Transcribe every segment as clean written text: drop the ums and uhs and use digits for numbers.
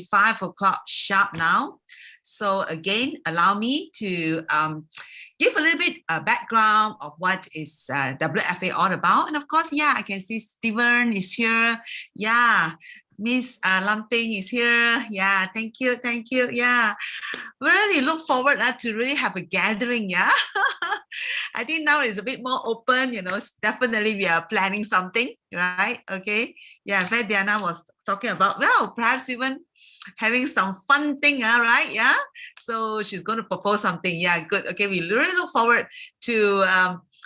5 o'clock sharp now. So again, allow me to give a little bit background of what is WFA all about. And of course, yeah, I can see Steven is here. Yeah, Miss Lamping is here. Yeah, thank you. Yeah, really look forward to really have a gathering. Yeah, I think now it's a bit more open. You know, definitely we are planning something, right? Okay. Yeah, in fact, Diana was talking about, well, perhaps even having some fun thing, right? Yeah. So she's going to propose something. Yeah, good. Okay, we really look forward to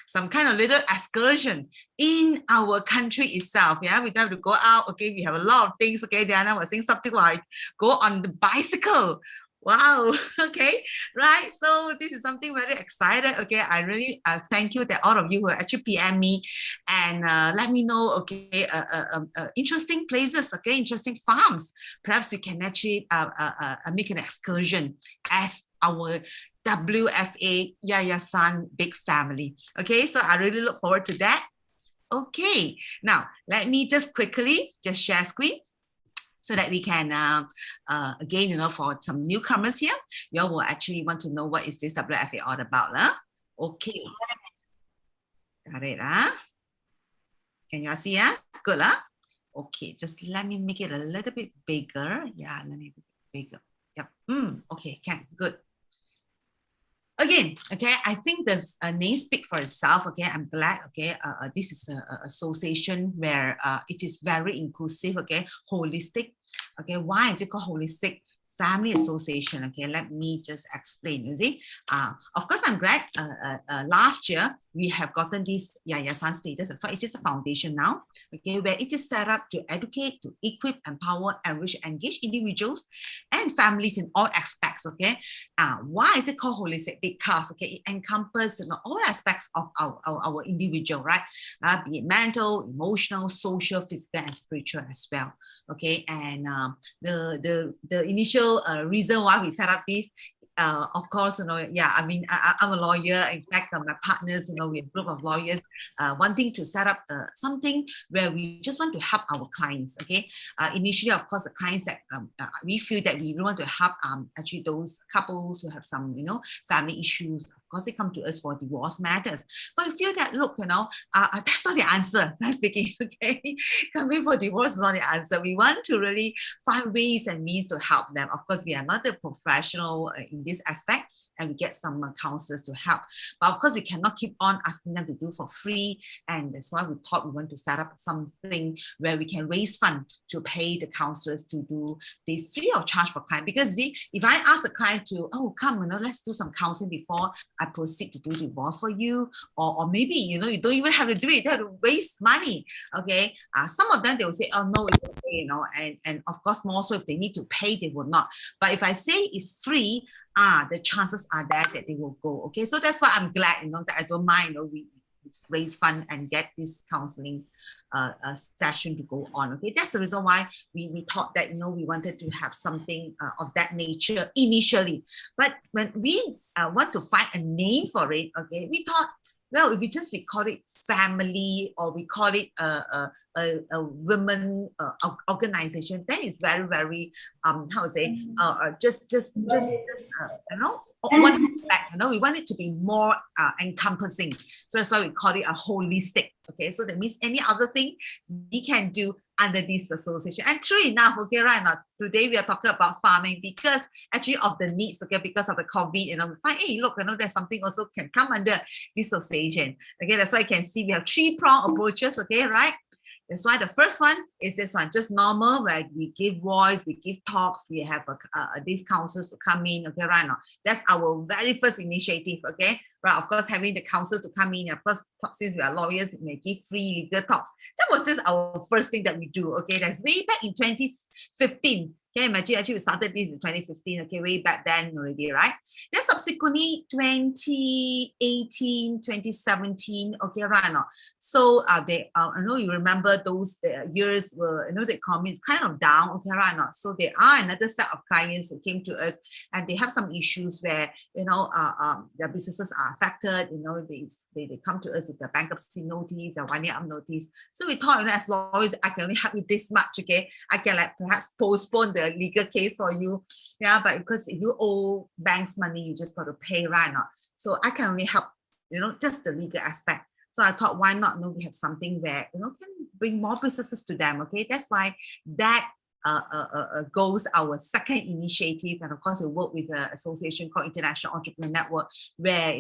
some kind of little excursion in our country itself. Yeah, we have to go out. Okay, we have a lot of things. Okay, Diana was saying something like go on the bicycle. Wow. Okay, right. So this is something very excited. Okay, I really thank you that all of you who actually PM me and let me know. Okay, interesting places. Okay, interesting farms. Perhaps we can actually make an excursion as our WFA Yayasan big family. Okay, so I really look forward to that. Okay, now let me just quickly just share screen so that we can, again, you know, for some newcomers here, you all will actually want to know what is this WFA all about. Okay, got it. Can you all see? Good. Okay, just let me make it a little bit bigger. Yeah, let me make it bigger. Yep. Okay, good. Again, okay, I think the name speaks for itself. Okay, I'm glad. Okay, this is an association where it is very inclusive. Okay, holistic. Okay, why is it called holistic? Family association. Okay, let me just explain. You see, of course, I'm glad. Last year we have gotten this Yayasan status. So it is a foundation now. Okay, where it is set up to educate, to equip, empower, enrich, engage individuals and families in all aspects. Okay, why is it called holistic? Because okay, it encompasses all aspects of our individual, right? Be it mental, emotional, social, physical, and spiritual as well. Okay, and the initial reason why we set up this, of course, you know, yeah, I mean, I'm a lawyer. In fact, my partners, you know, we're a group of lawyers wanting to set up something where we just want to help our clients. Okay, initially, of course, the clients that we feel that we want to help actually those couples who have some, you know, family issues. Of course, they come to us for divorce matters. But we feel that, look, you know, that's not the answer. That's speaking. Okay, coming for divorce is not the answer. We want to really find ways and means to help them. Of course, we are not a professional in this aspect, and we get some counselors to help. But of course, we cannot keep on asking them to do for free, and that's why we thought we want to set up something where we can raise funds to pay the counselors to do this free of charge for client. Because see, if I ask a client to, oh, come, you know, let's do some counseling before I proceed to do divorce for you, or maybe, you know, you don't even have to do it, you have to waste money. Okay, some of them they will say, oh no, it's okay, you know, and of course more so if they need to pay, they will not. But if I say it's free, the chances are there that they will go. Okay, so that's why I'm glad, you know, that I don't mind, you know, we raise fund and get this counseling session to go on. Okay, that's the reason why we thought that, you know, we wanted to have something of that nature initially. But when we want to find a name for it, okay, we thought, well, if we call it family, or we call it a women organization, then it's very, very how to say, just you know, one aspect, you know, we want it to be more encompassing. So that's why we call it a holistic. Okay, so that means any other thing we can do under this association. And true enough, okay, right now, today we are talking about farming because actually of the needs, okay, because of the COVID, you know, we find, hey, look, you know, there's something also can come under this association. Okay, that's why you can see we have 3-pronged approaches, okay, right? That's why the first one is this one, just normal, where we give voice, we give talks, we have these counselors to come in, okay, right now. That's our very first initiative, okay? Right, of course, having the counselors to come in, of course, since we are lawyers, we may give free legal talks. That was just our first thing that we do, okay? That's way back in 2015. Can you imagine? Actually, we started this in 2015, okay, way back then already, right? Then subsequently, 2018, 2017, okay, right now. So I know you remember those years were, you know, the economy is kind of down, okay, right now. So there are another set of clients who came to us, and they have some issues where, you know, their businesses are are affected, they come to us with the bankruptcy notice or 1 year up notice. So we thought, as long as I can only help you this much, okay, I can like perhaps postpone the legal case for you. Yeah, but because if you owe banks money, you just got to pay, right? Now. So I can only help, just the legal aspect. So I thought, why not? We have something where, can bring more businesses to them. Okay, that's why that goes our second initiative, and of course we work with an association called International Entrepreneur Network, where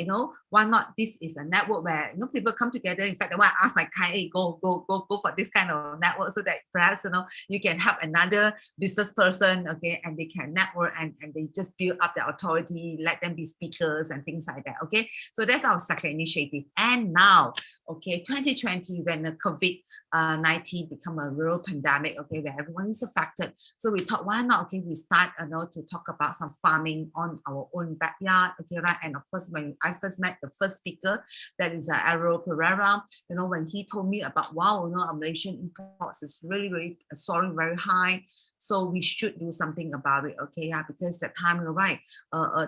why not, this is a network where people come together. In fact, I want to ask my client, hey, go for this kind of network, so that perhaps you can help another business person, okay, and they can network and they just build up their authority, let them be speakers and things like that. Okay, so that's our second initiative. And now, okay, 2020, when the COVID-19 become a real pandemic, okay, where everyone is affected. So we thought, why not? Okay, we start to talk about some farming on our own backyard. Okay, right. And of course, when I first met the first speaker, that is Aro Pereira, when he told me about, wow, our Malaysian imports is really soaring very high. So we should do something about it, okay? Yeah, because that time, you're right,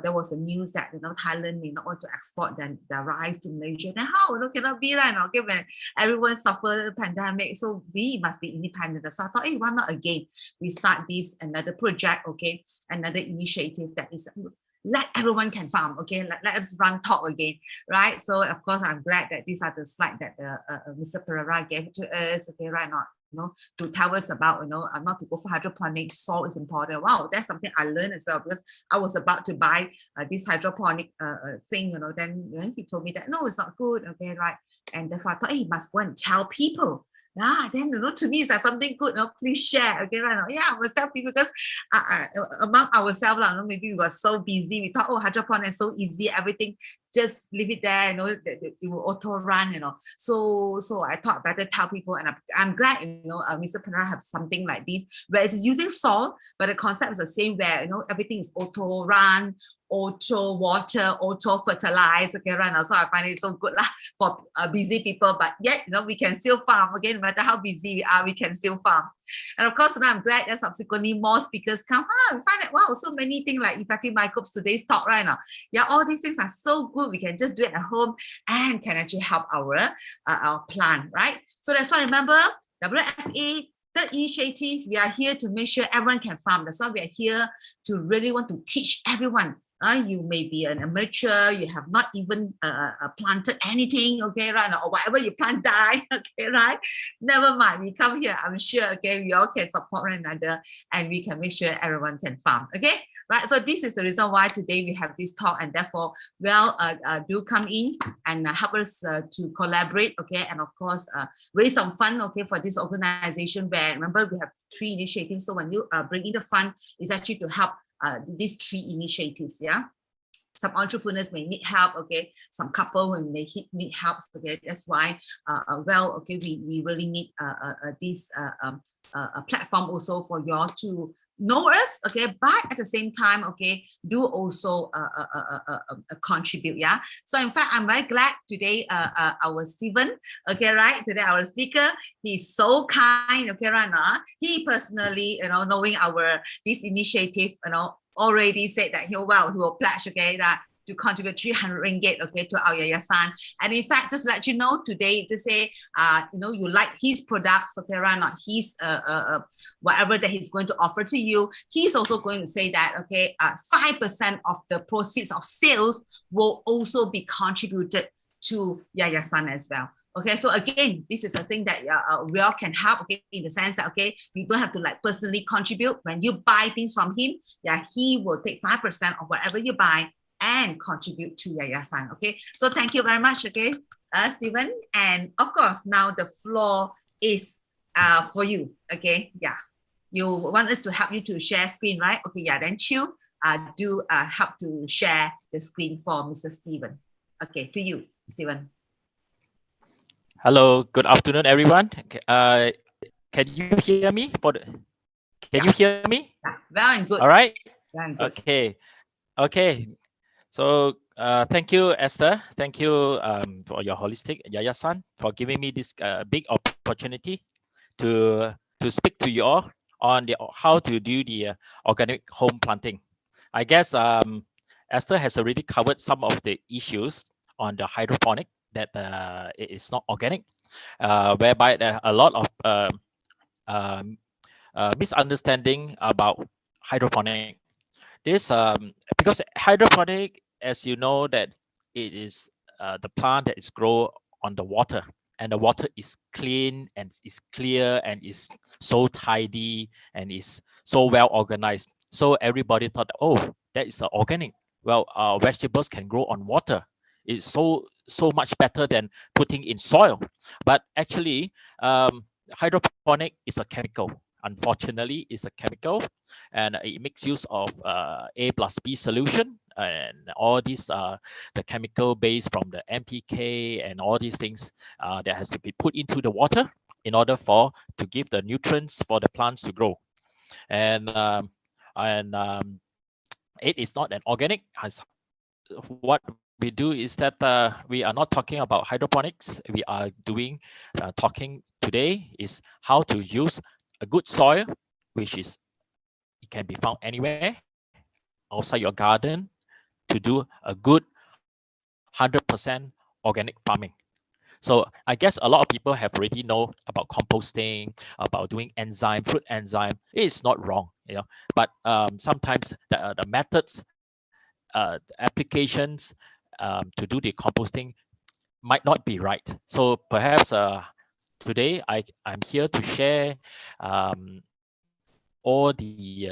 there was a news that Thailand may not want to export their rice to Malaysia. Then how? Cannot be, right? Okay, when everyone suffered the pandemic, so we must be independent. So I thought, hey, why not again? We start another project, okay, another initiative that is let everyone can farm, okay? Let us run talk again, right? So of course, I'm glad that these are the slides that Mr. Pereira gave to us, okay, right? Not to tell us about, not to go for hydroponic, soil is important. Wow, that's something I learned as well, because I was about to buy this hydroponic thing, then he told me that, no, it's not good, okay, right? And therefore I thought, hey, you must go and tell people. Yeah, then to me it's like something good. Please share. Okay, right now. Yeah, I must tell people, because among ourselves, maybe we got so busy. We thought, oh, hydroponic is so easy. Everything, just leave it there. It will auto run. So I thought better tell people, and I'm glad Mr. Pereira have something like this, where it's using soil, but the concept is the same, where everything is auto run, auto water, auto fertilize, okay, right now. So I find it so good for busy people, but yet we can still farm. Okay, no matter how busy we are, we can still farm. And of course, I'm glad that subsequently more speakers come. We find that, wow, so many things like effective microbes, today's talk right now. Yeah, all these things are so good. We can just do it at home and can actually help our plant, right? So that's why, remember, WFA third initiative, we are here to make sure everyone can farm. That's why we are here to really want to teach everyone. You may be an amateur, you have not even planted anything, okay, right? Or whatever you plant die, okay, right? Never mind, we come here, I'm sure, okay, we all can support one another and we can make sure everyone can farm, okay? Right, so this is the reason why today we have this talk, and therefore, do come in and help us to collaborate, okay, and of course, raise some fund, okay, for this organization, where, remember, we have 3 initiatives. So when you bring in the fund, it's actually to help these 3 initiatives, yeah. Some entrepreneurs may need help, okay. Some couple may need help, okay. That's why, okay, we really need this platform also for you all to know us, okay, but at the same time, okay, do also contribute, yeah. So in fact, I'm very glad today our Stephen, okay, right, today our speaker, he's so kind, okay, right now, he personally, knowing this initiative, already said that he will pledge, okay, that to contribute 300 ringgit, okay, to our yayasan. And in fact, just let you know today, to say, you like his products, okay, right now, his whatever that he's going to offer to you, he's also going to say that, okay, 5% of the proceeds of sales will also be contributed to yayasan as well. Okay, so again, this is a thing that we all can help, okay, in the sense that, okay, you don't have to like personally contribute. When you buy things from him, yeah, he will take 5% of whatever you buy and contribute to yayasan, okay? So thank you very much, okay, Stephen. And of course, now the floor is for you, okay? Yeah, you want us to help you to share screen, right? Okay, yeah, then Chiu, do help to share the screen for Mr. Stephen. Okay, to you, Stephen. Hello, good afternoon, everyone. Can you hear me? Can you hear me? Yeah, very good. All right. Very good. Okay. Okay. So thank you, Esther. Thank you for your holistic yayasan for giving me this big opportunity to speak to you all on how to do the organic home planting. I guess Esther has already covered some of the issues on the hydroponic that it is not organic, whereby there are a lot of misunderstanding about hydroponic. This because hydroponic, as you know, that it is the plant that is grown on the water, and the water is clean and is clear and is so tidy and is so well organized. So everybody thought, oh, that is organic. Well, vegetables can grow on water. It's so much better than putting in soil. But actually, hydroponic is a chemical. Unfortunately, it's a chemical, and it makes use of A plus B solution, and all these the chemical base from the Mpk and all these things that has to be put into the water in order for to give the nutrients for the plants to grow. And it is not an organic. As what we do is that we are not talking about hydroponics. We are doing talking today is how to use a good soil, which is it can be found anywhere outside your garden, to do a good 100% organic farming. So I guess a lot of people have already know about composting, about doing enzyme, fruit enzyme. It is not wrong, you know, but sometimes the methods, applications to do the composting might not be right. So perhaps today I'm here to share all the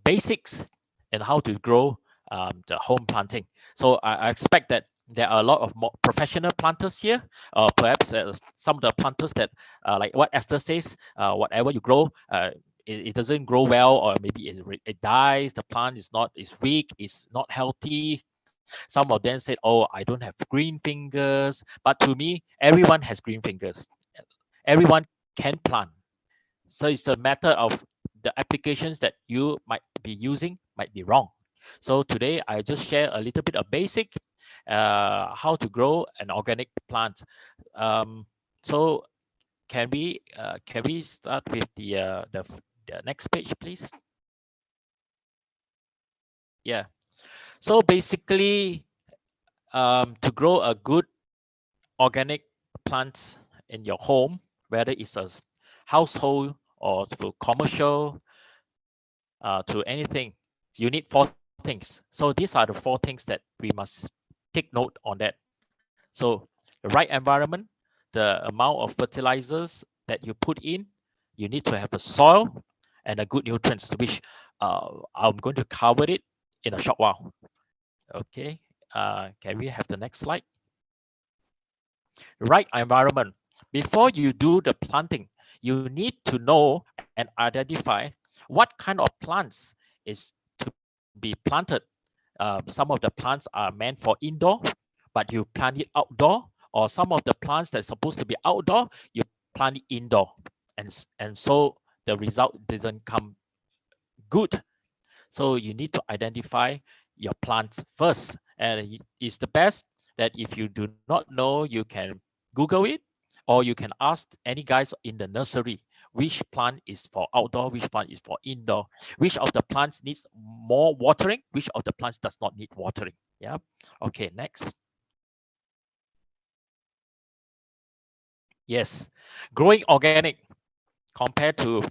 basics and how to grow the home planting. So I expect that there are a lot of more professional planters here, or perhaps some of the planters that, like what Esther says, whatever you grow, it doesn't grow well, or maybe it dies. The plant is weak, is not healthy. Some of them said, "Oh, I don't have green fingers." But to me, everyone has green fingers. Everyone can plant. So it's a matter of the applications that you might be using might be wrong. So today I just share a little bit of basic how to grow an organic plant. So can we start with the next page, please? Yeah. So basically, to grow a good organic plant in your home, whether it's a household or for commercial, to anything, you need four things. So these are the four things that we must take note on that. So the right environment, the amount of fertilizers that you put in, you need to have a soil and a good nutrients, which I'm going to cover it in a short while. Okay, can we have the next slide? Right environment. Before you do the planting, you need to know and identify what kind of plants is to be planted. Some of the plants are meant for indoor, but you plant it outdoor, or some of the plants that's supposed to be outdoor, you plant it indoor, and so the result doesn't come good. So you need to identify your plants first, and it's the best that if you do not know, you can Google it, or you can ask any guys in the nursery which plant is for outdoor, which plant is for indoor, which of the plants needs more watering, which of the plants does not need watering. Yeah. Okay, next. Yes, growing organic compared to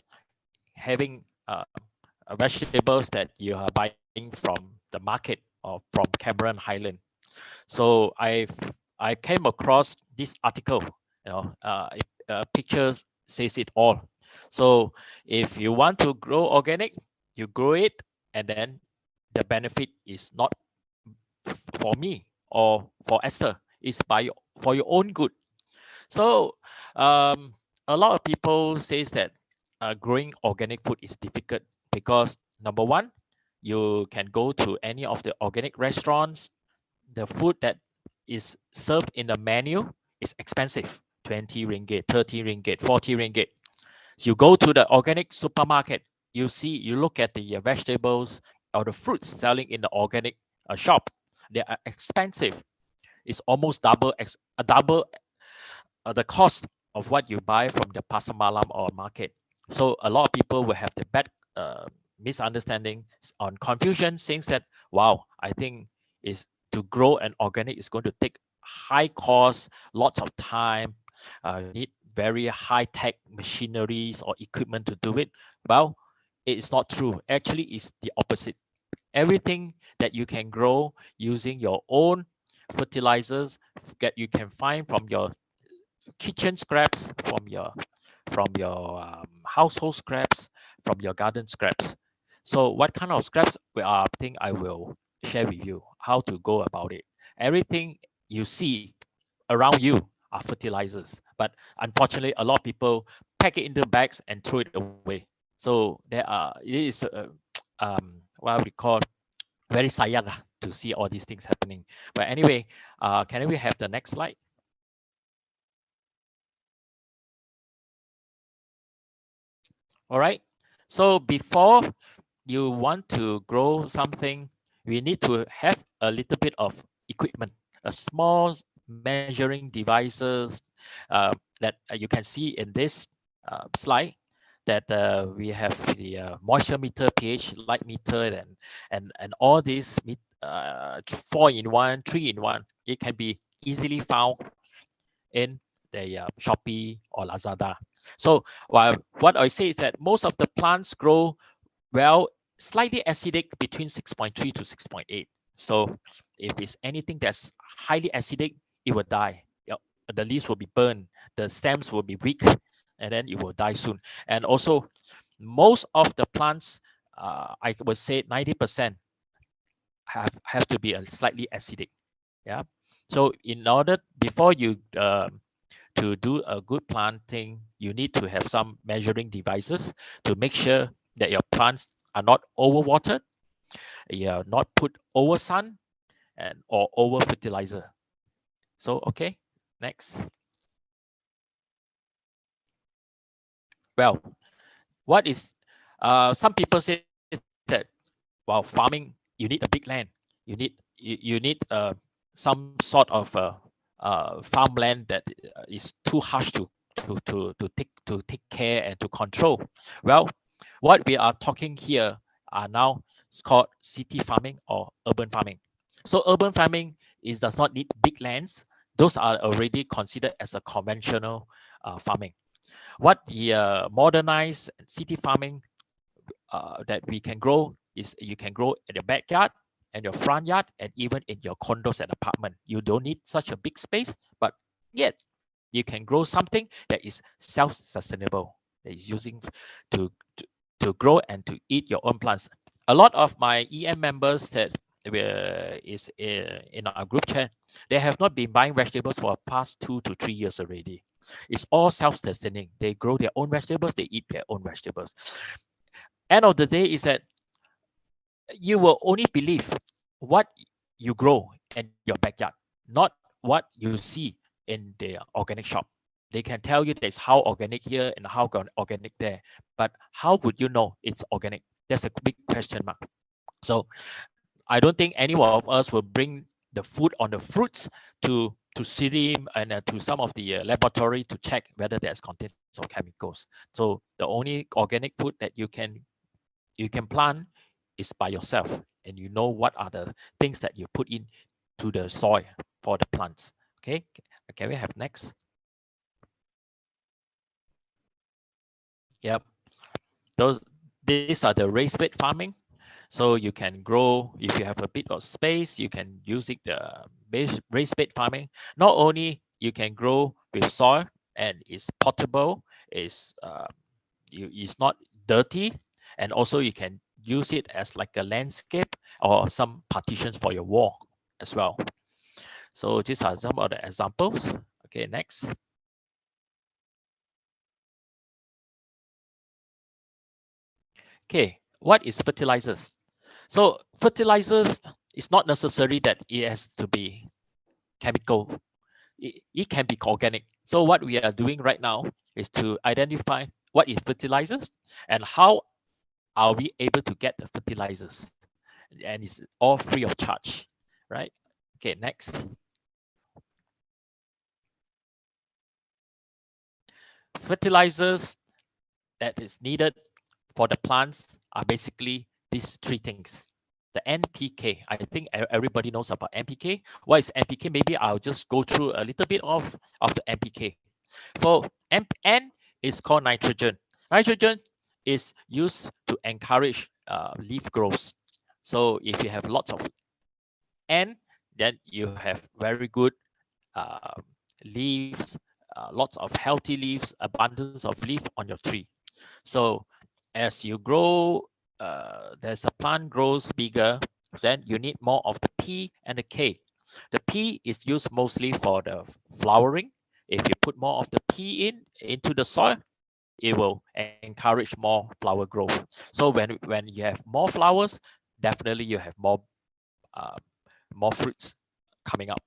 having vegetables that you are buying from the market or from Cameron Highland. So I came across this article. You know, pictures says it all. So if you want to grow organic, you grow it, and then the benefit is not for me or for Esther. It's for your own good. So a lot of people says that growing organic food is difficult because number one, you can go to any of the organic restaurants. The food that is served in the menu is expensive, 20 ringgit, 30 ringgit, 40 ringgit. So you go to the organic supermarket, you look at the vegetables or the fruits selling in the organic shop. They are expensive. It's almost double the cost of what you buy from the pasar malam or market. So a lot of people will have the bad misunderstanding on confusion, saying that, wow, I think is to grow an organic is going to take high cost, lots of time, need very high tech machineries or equipment to do it. Well, it is not true. Actually, it's the opposite. Everything that you can grow using your own fertilizers that you can find from your kitchen scraps, from your household scraps, from your garden scraps. So what kind of scraps I think I will share with you how to go about it. Everything you see around you are fertilizers, but unfortunately a lot of people pack it into bags and throw it away. So it is what we call very sayang to see all these things happening. But anyway, can we have the next slide? All right. So before you want to grow something, we need to have a little bit of equipment, a small measuring devices that you can see in this slide. That we have the moisture meter, pH, light meter, and all these 4-in-1, 3-in-1. It can be easily found in the Shopee or Lazada. So what I say is that most of the plants grow well, slightly acidic between 6.3 to 6.8. So if it's anything that's highly acidic, it will die. Yep. The leaves will be burned, the stems will be weak, and then it will die soon. And also, most of the plants, I would say 90% have to be a slightly acidic. Yeah. So in order, before you to do a good planting, you need to have some measuring devices to make sure that your plants are not overwatered, you are not put over sun and or over fertilizer. So okay, next. Well, what is some people say that while farming you need a big land, you need some sort of farmland that is too harsh to take care and to control. Well, what we are talking here are now called city farming or urban farming. So urban farming does not need big lands. Those are already considered as a conventional farming. What the modernized city farming that we can grow is you can grow in your backyard and your front yard and even in your condos and apartment. You don't need such a big space, but yet you can grow something that is self-sustainable, that is using to grow and to eat your own plants. A lot of my EM members that is in our group chat, they have not been buying vegetables for the past 2 to 3 years already. It's all self-sustaining. They grow their own vegetables, they eat their own vegetables. End of the day is that you will only believe what you grow in your backyard, not what you see in the organic shop. They can tell you there's how organic here and how organic there, but how would you know it's organic? That's a big question mark. So I don't think any one of us will bring the food on the fruits to Sirim and to some of the laboratory to check whether there's contents of chemicals. So the only organic food that you can plant is by yourself, and you know what are the things that you put in to the soil for the plants. Okay, can we have next? Yep, these are the raised bed farming. So you can grow, if you have a bit of space, you can use it the raised bed farming. Not only you can grow with soil and it's potable, it's not dirty, and also you can use it as like a landscape or some partitions for your wall as well. So these are some of the examples. Okay, next. Okay, what is fertilizers? So fertilizers is not necessary that it has to be chemical. It can be organic. So what we are doing right now is to identify what is fertilizers and how are we able to get the fertilizers, and it's all free of charge, right? Okay, next. Fertilizers that is needed for the plants are basically these three things. the NPK. I think everybody knows about NPK. What is NPK? Maybe I'll just go through a little bit of the NPK. For N is called nitrogen. Nitrogen is used to encourage leaf growth. So if you have lots of N, then you have very good leaves, lots of healthy leaves, abundance of leaf on your tree. So as you grow, as a plant grows bigger, then you need more of the P and the K. The P is used mostly for the flowering. If you put more of the P into the soil, it will encourage more flower growth. So when you have more flowers, definitely you have more fruits coming up.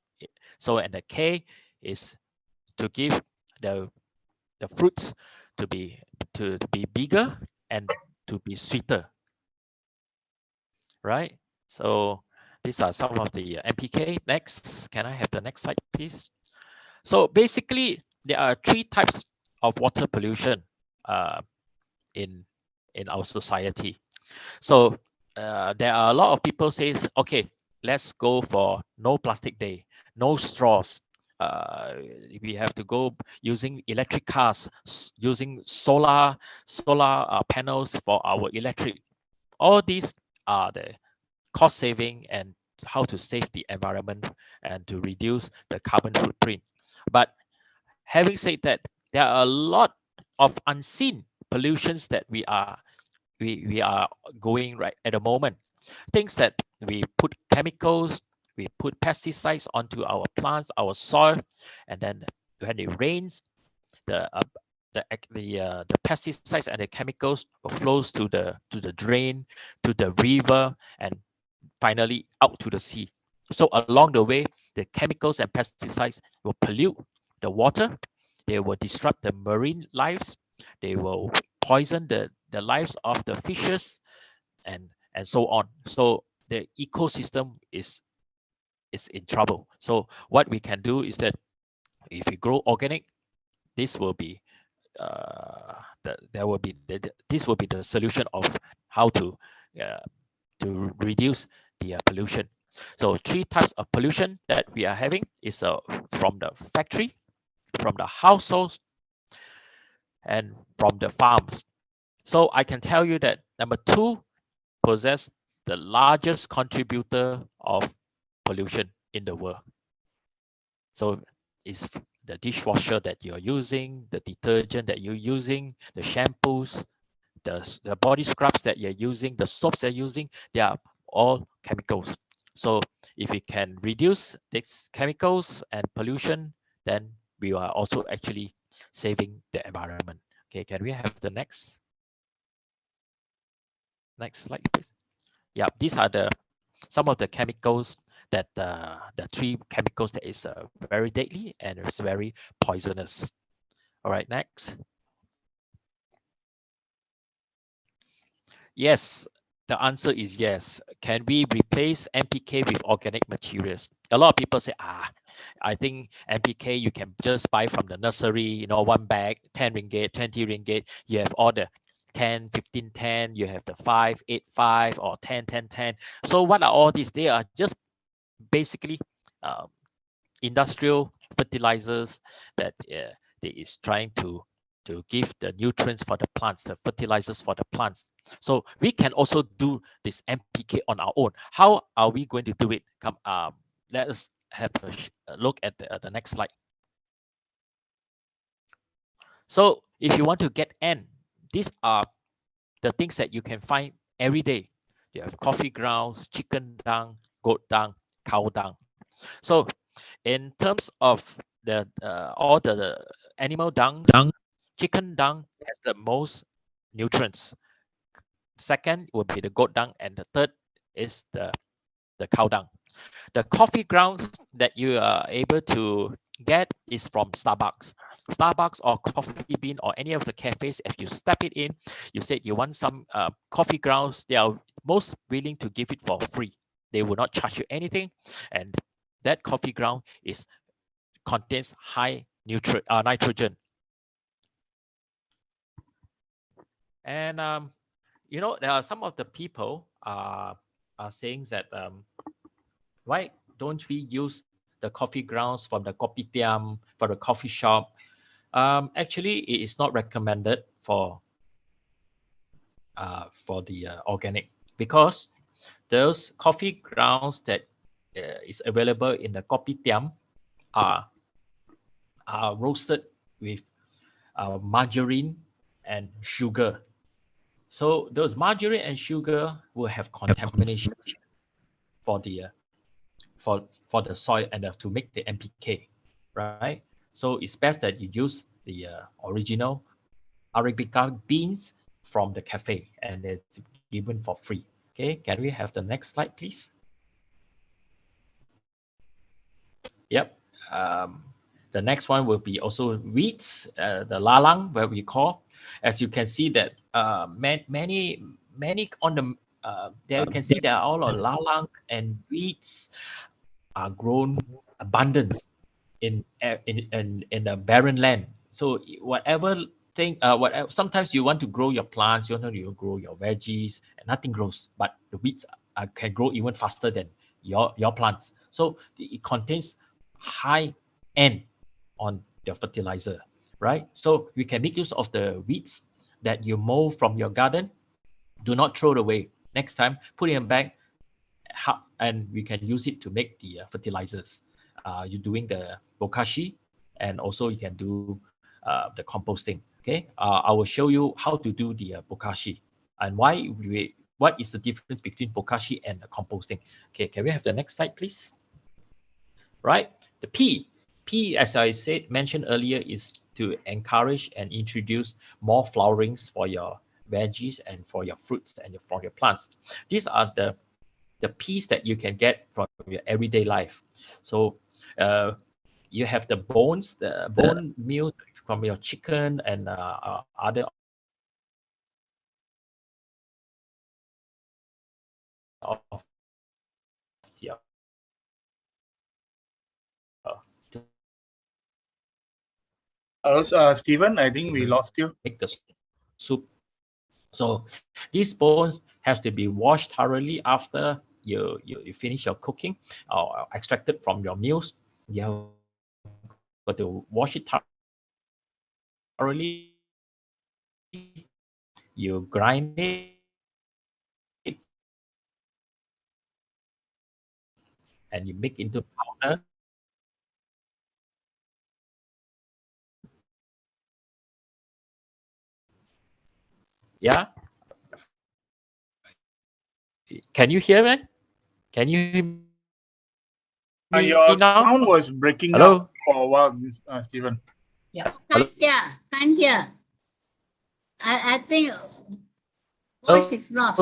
So and the K is to give the fruits to be bigger and to be sweeter, right? So these are some of the NPK. Next, can I have the next slide, please? So basically, there are 3 types of water pollution in our society. So there are a lot of people says, okay, let's go for no plastic day, no straws. We have to go using electric cars, using solar panels for our electric. All these are the cost saving and how to save the environment and to reduce the carbon footprint. But having said that, there are a lot of unseen pollutions that we are going right at the moment. Things that we put chemicals, we put pesticides onto our plants, our soil, and then when it rains, the pesticides and the chemicals flows to the drain, to the river, and finally out to the sea. So along the way, the chemicals and pesticides will pollute the water. They will disrupt the marine lives. They will poison the lives of the fishes, and so on. So the ecosystem is in trouble. So what we can do is that if we grow organic, this will be this will be the solution of how to reduce the pollution. So 3 types of pollution that we are having is from the factory, from the households, and from the farms. So I can tell you that number 2 possess the largest contributor of pollution in the world. So it's the dishwasher that you're using, the detergent that you're using, the shampoos, the body scrubs that you're using, the soaps that you're using, they are all chemicals. So if we can reduce these chemicals and pollution, then we are also actually saving the environment. Okay, can we have the next slide, please? Yeah, these are some of the chemicals that the 3 chemicals that is very deadly and it's very poisonous. All right, next. Yes, the answer is yes. Can we replace NPK with organic materials? A lot of people say, I think NPK you can just buy from the nursery, 1 bag, 10 ringgit, 20 ringgit. You have all the 10, 15, 10, you have the 5, 8, 5, or 10, 10, 10. So what are all these? They are just basically industrial fertilizers that is trying to give the nutrients for the plants, the fertilizers for the plants. So we can also do this NPK on our own. How are we going to do it? Come, let us have a look at the next slide. So if you want to get N, these are the things that you can find every day. You have coffee grounds, chicken dung, goat dung, cow dung. So in terms of the all the animal dung, chicken dung has the most nutrients. Second would be the goat dung, and the third is the cow dung. The coffee grounds that you are able to get is from Starbucks. Starbucks or Coffee Bean or any of the cafes, if you step it in, you said you want some coffee grounds, they are most willing to give it for free. They will not charge you anything, and that coffee ground contains high nitrogen. And there are some of the people are saying that why don't we use the coffee grounds from the kopitiam, for the coffee shop? Actually, it is not recommended for the organic, because those coffee grounds that is available in the kopitiam are roasted with margarine and sugar. So those margarine and sugar will have contamination for the for the soil and to make the NPK, right? So it's best that you use the original Arabica beans from the cafe, and it's given for free. Okay, can we have the next slide, please? Yep. The next one will be also weeds, the lalang, where we call. As you can see that many on the there you can see that all of lalang and weeds are grown abundance in a barren land. So whatever thing, whatever, sometimes you want to grow your plants, you want to grow your veggies, and nothing grows, but the weeds can grow even faster than your plants. So it contains high N on the fertilizer, right? So we can make use of the weeds that you mow from your garden. Do not throw it away. Next time, put it in a bag, and we can use it to make the fertilizers. You're doing the Bokashi, and also you can do the composting. Okay, I will show you how to do the Bokashi and what is the difference between Bokashi and the composting. Okay, can we have the next slide, please? Right, the P, as I mentioned earlier, is to encourage and introduce more flowerings for your veggies and for your fruits and for your plants. These are the P's that you can get from your everyday life. So you have the bones, the bone meal from your chicken and other of the Stephen, I think we lost you. Make the soup. So these bones have to be washed thoroughly after you finish your cooking or extracted from your meals. You have got to wash it thoroughly. You grind it and you make into powder. Yeah. Can you hear me? Can you hear me Your now? sound was breaking up for a while, Stephen. Yeah. Can't hear. I think voice is lost.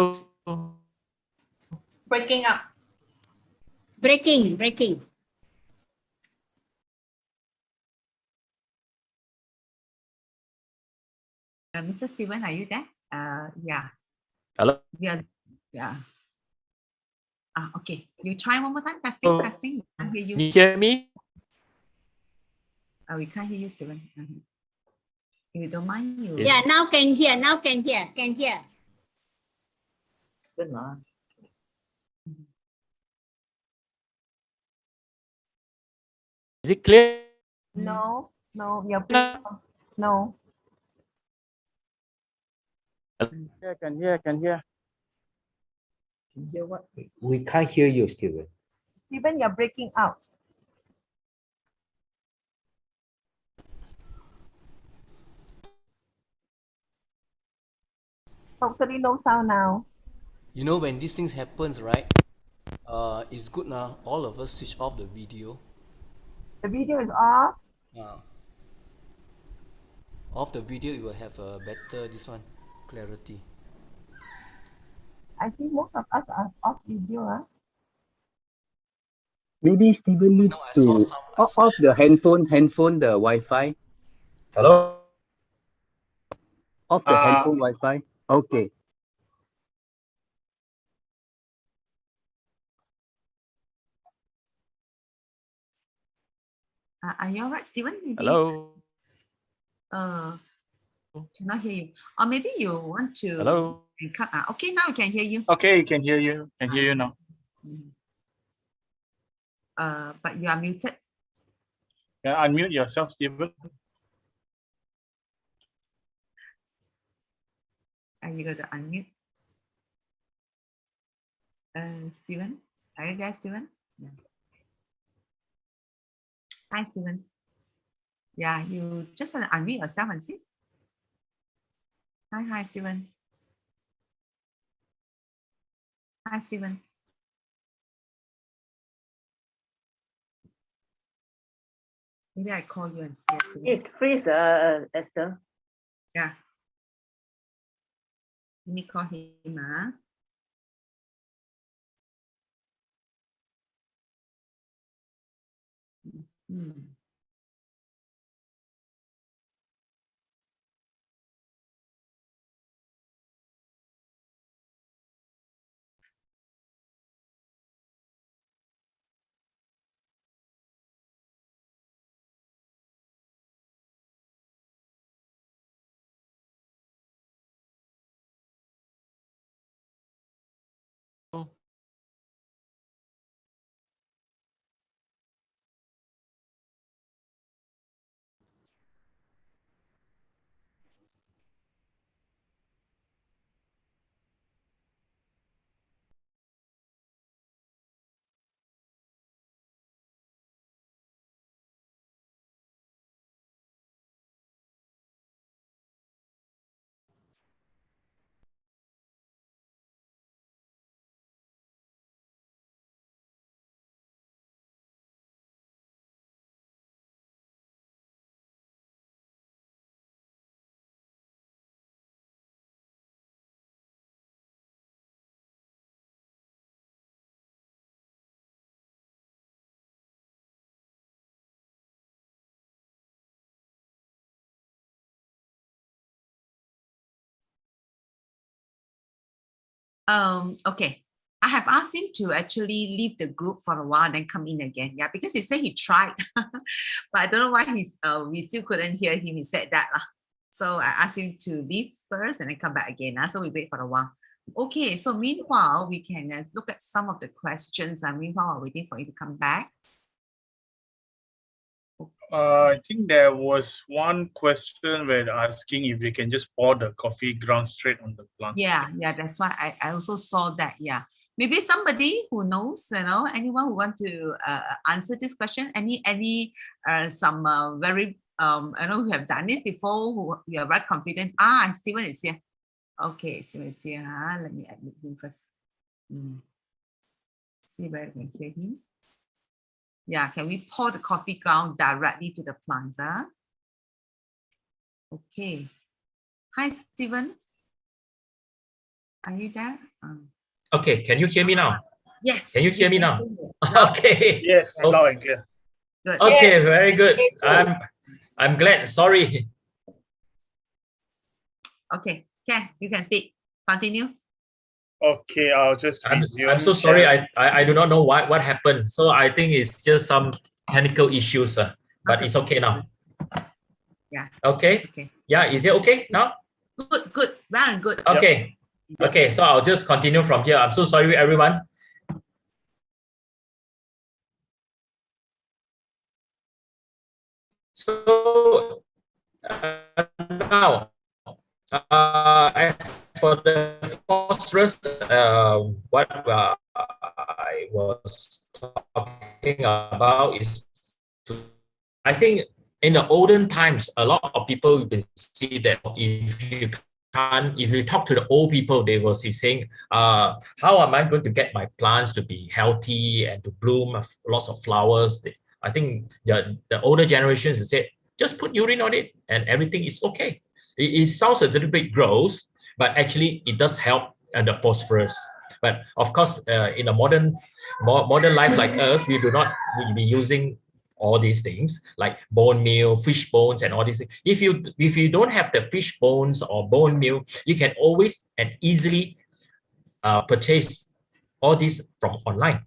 Breaking up. Breaking. Mr. Stephen, are you there? Yeah. Hello. Yeah. Okay. You try one more time. Testing. We can't hear you. Can you hear me? We can't hear you, Stephen. If you don't mind, you. Yeah, now can hear. Can hear. Good Lord. Is it clear? No, you're no. Yeah, can hear. Can hear what? We can't hear you, Stephen. Stephen, you're breaking out. Totally no sound now. You know, when these things happens, right? It's good now. All of us switch off the video. The video is off. Off the video, you will have a better clarity. I think most of us are off video. Maybe Stephen needs to off the handphone, the Wi-Fi. Hello. Off the handphone Wi-Fi. Okay. Are you alright, Stephen? Maybe. Hello. Cannot hear you. Or maybe you want to. Hello. Okay, now we can hear you. Okay, can hear you. Can hear you now. But you are muted. Yeah, unmute yourself, Stephen. You got to unmute. Stephen, are you there, Stephen? Yeah. Hi, Stephen. Yeah, you just want to unmute yourself and see. Hi, Stephen. Hi, Stephen. Maybe I call you and see. It's freeze, Esther. Yeah. Let me call him. Okay. I have asked him to actually leave the group for a while and then come in again. Yeah, because he said he tried, but I don't know why we still couldn't hear him. He said that. So I asked him to leave first and then come back again. So we wait for a while. Okay, so meanwhile, we can look at some of the questions. Meanwhile, while waiting for you to come back. I think there was one question where asking if we can just pour the coffee ground straight on the plant. Yeah, that's why I also saw that. Yeah, maybe somebody who knows, anyone who want to answer this question. Some very who have done this before, who you are very confident. Stephen is here. Okay, Stephen is here. Let me admit him first. See where we can hear him. Yeah, can we pour the coffee ground directly to the plants? Okay. Hi, Stephen. Are you there? Okay, can you hear me now? Yes. Can you hear me now? No? Okay. Yes, loud and clear. Good. Okay, Yes. very good. I'm glad. Sorry. Okay, you can speak. Continue. Okay, I'll just resume. I'm so sorry. I do not know what happened. So I think it's just some technical issues, but it's okay now. Yeah. Okay. Yeah, is it okay now? Good. Very good. Okay. Yep. Okay, so I'll just continue from here. I'm so sorry, everyone. So now, as for the phosphorus, what I was talking about is, I think in the olden times, a lot of people will see that if you talk to the old people, they will be saying, how am I going to get my plants to be healthy and to bloom lots of flowers? I think the older generations say, just put urine on it and everything is okay. It sounds a little bit gross, but actually it does help the phosphorus. But of course, in a modern life like us, we be using all these things like bone meal, fish bones, and all these things. If you don't have the fish bones or bone meal, you can always and easily purchase all these from online.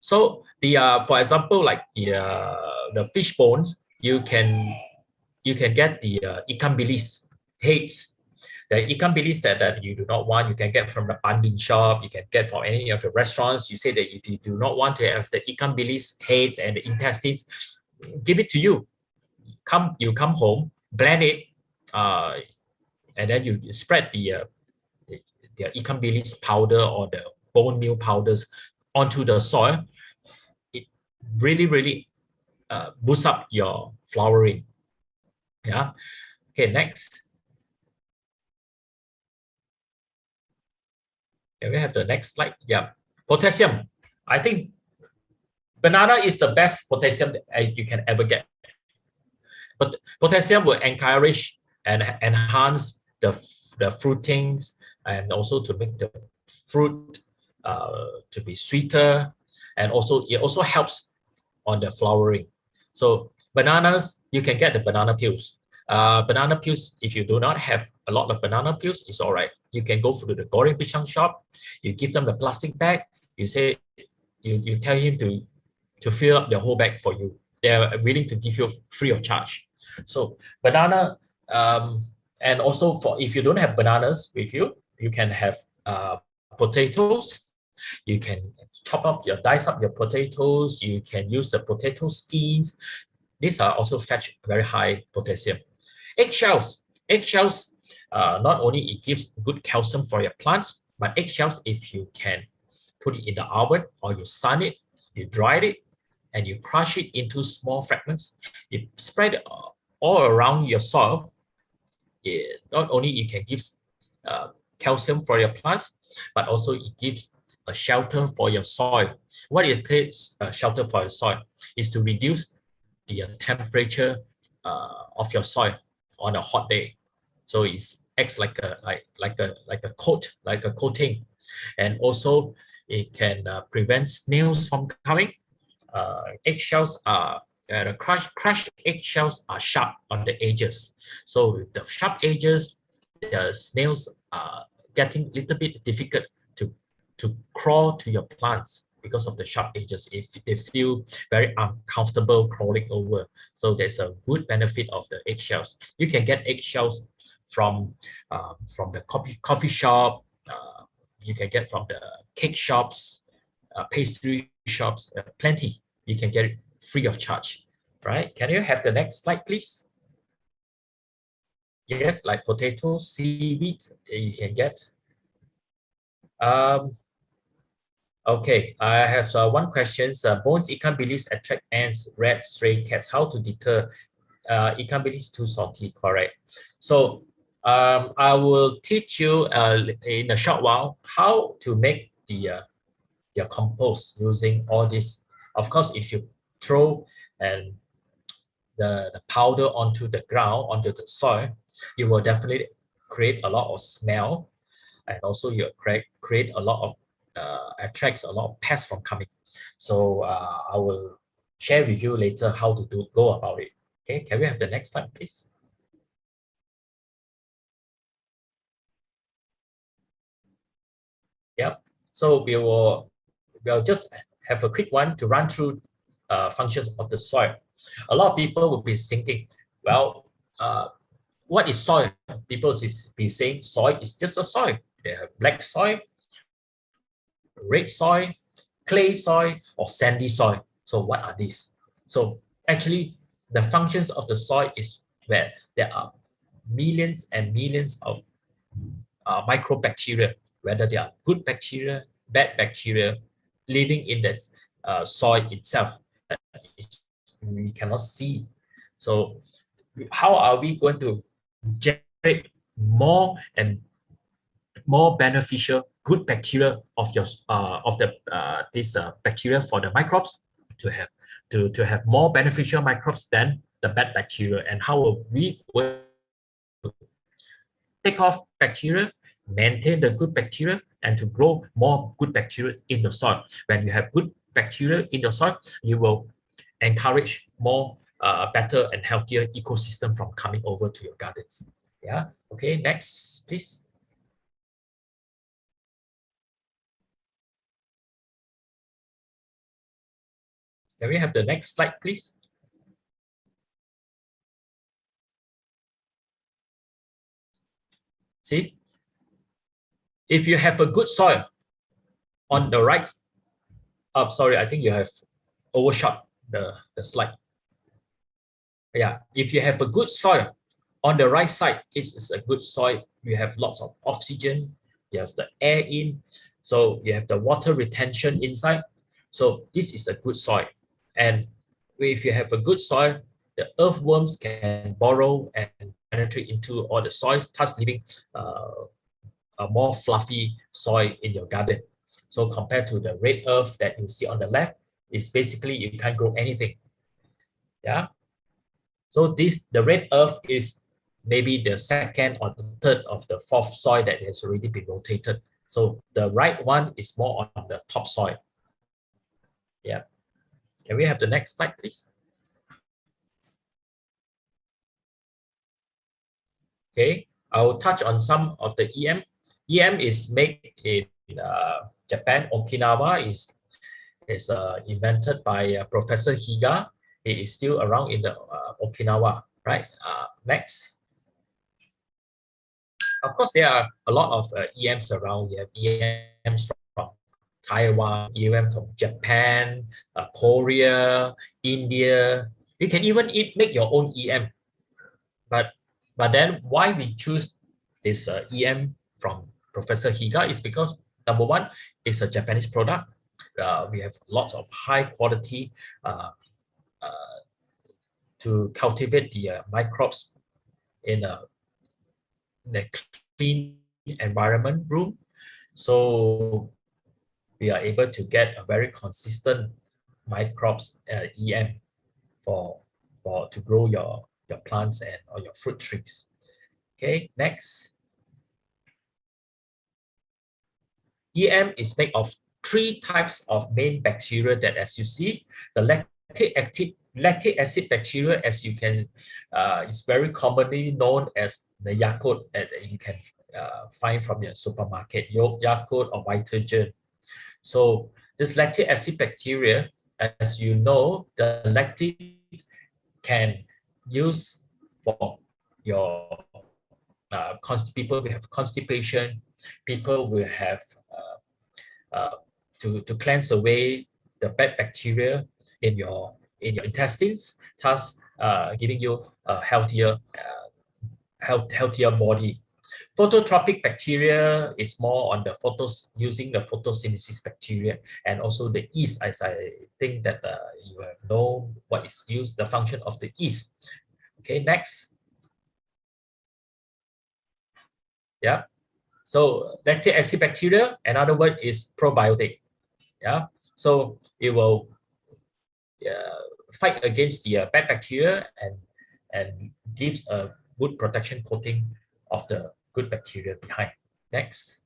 So for example, like the fish bones, you can get the ikan bilis heads. The ikan bilis that you do not want, you can get from the banding shop, you can get from any of the restaurants. You say that if you do not want to have the ikan bilis heads and the intestines, give it to you. You come home, blend it, and then you spread the ikan bilis powder or the bone meal powders onto the soil. It really boosts up your flowering. Yeah. Okay, next. Can we have the next slide? Yeah. Potassium. I think banana is the best potassium that you can ever get. But potassium will encourage and enhance the fruitings, and also to make the fruit to be sweeter, and also it also helps on the flowering. So bananas, you can get the banana peels. Banana peels, if you do not have a lot of banana peels, it's all right. You can go to the goreng pisang shop, you give them the plastic bag, you say, you tell him to fill up the whole bag for you. They're willing to give you free of charge. So banana, and also for if you don't have bananas with you, you can have potatoes. You can dice up your potatoes. You can use the potato skins. These are also fetch very high potassium. Eggshells. Eggshells, not only it gives good calcium for your plants, but eggshells, if you can put it in the oven or you sun it, you dry it, and you crush it into small fragments, you spread it all around your soil. Not only it can give calcium for your plants, but also it gives a shelter for your soil. What is a shelter for your soil? Is to reduce the temperature of your soil on a hot day. So it acts like a coat, like a coating, and also it can prevent snails from coming. Eggshells are the crushed eggshells are sharp on the edges. So with the sharp edges, the snails are getting a little bit difficult to crawl to your plants because of the sharp edges. If they feel very uncomfortable crawling over. So there's a good benefit of the eggshells. You can get eggshells from the coffee shop. You can get from the cake shops, pastry shops, plenty. You can get it free of charge, right? Can you have the next slide, please? Yes, like potatoes, seaweed, you can get. Okay, I have one question. Bones ikan bilis attract ants, rats, stray cats. How to deter ikan bilis too salty? Correct. So I will teach you in a short while how to make the compost using all this. Of course, if you throw the powder onto the ground, onto the soil, you will definitely create a lot of smell, and also you create a lot of attracts a lot of pests from coming. So I will share with you later how to go about it. Okay, can we have the next slide, please? Yep. So we'll just have a quick one to run through functions of the soil. A lot of people will be thinking, well, what is soil? People be saying soil is just a soil. They have black soil, red soil, clay soil, or sandy soil. So what are these? So actually, the functions of the soil is where there are millions and millions of microbacteria, whether they are good bacteria, bad bacteria, living in the soil itself. We cannot see. So how are we going to generate more and more beneficial good bacteria of your this bacteria for the microbes to have more beneficial microbes than the bad bacteria? And how are we going to take off bacteria, maintain the good bacteria, and to grow more good bacteria in the soil? When you have good bacteria in the soil, you will encourage more better and healthier ecosystem from coming over to your gardens. Yeah. Okay. Next, please. Can we have the next slide, please? See, if you have a good soil on the right, sorry, I think you have overshot the slide. Yeah, if you have a good soil on the right side, it's a good soil. You have lots of oxygen, you have the air in, so you have the water retention inside. So this is a good soil. And if you have a good soil, the earthworms can burrow and penetrate into all the soils, thus leaving a more fluffy soil in your garden. So compared to the red earth that you see on the left, is basically you can't grow anything. Yeah. So the red earth is maybe the second or the third of the fourth soil that has already been rotated. So the right one is more on the top soil. Yeah. Can we have the next slide, please? Okay, I will touch on some of the EM. EM is made in Japan. Okinawa is invented by Professor Higa. It is still around in the Okinawa, right? Next. Of course, there are a lot of EMs around. We have EMs from Taiwan, EM from Japan, Korea, India. You can even make your own EM. But then why we choose this EM from Professor Higa is because, number one, it's a Japanese product. We have lots of high quality to cultivate the microbes in a clean environment room. So we are able to get a very consistent microbes EM to grow your plants or your fruit trees. Okay, next. EM is made of 3 types of main bacteria that, as you see, the lactic acid bacteria, as you can, is very commonly known as the Yakult that you can find from your supermarket, Yakult or Vitagen. So this lactic acid bacteria, as you know, the lactic can use for your people will have constipation, people will have to cleanse away the bad bacteria in your intestines, thus giving you a healthier body. Phototropic bacteria is more on the using the photosynthesis bacteria, and also the yeast, as I think that you have known what is used, the function of the yeast. Okay, next. Yeah. So lactic acid bacteria, another word is probiotic. Yeah. So it will fight against the bad bacteria and gives a good protection coating of the good bacteria behind. Next.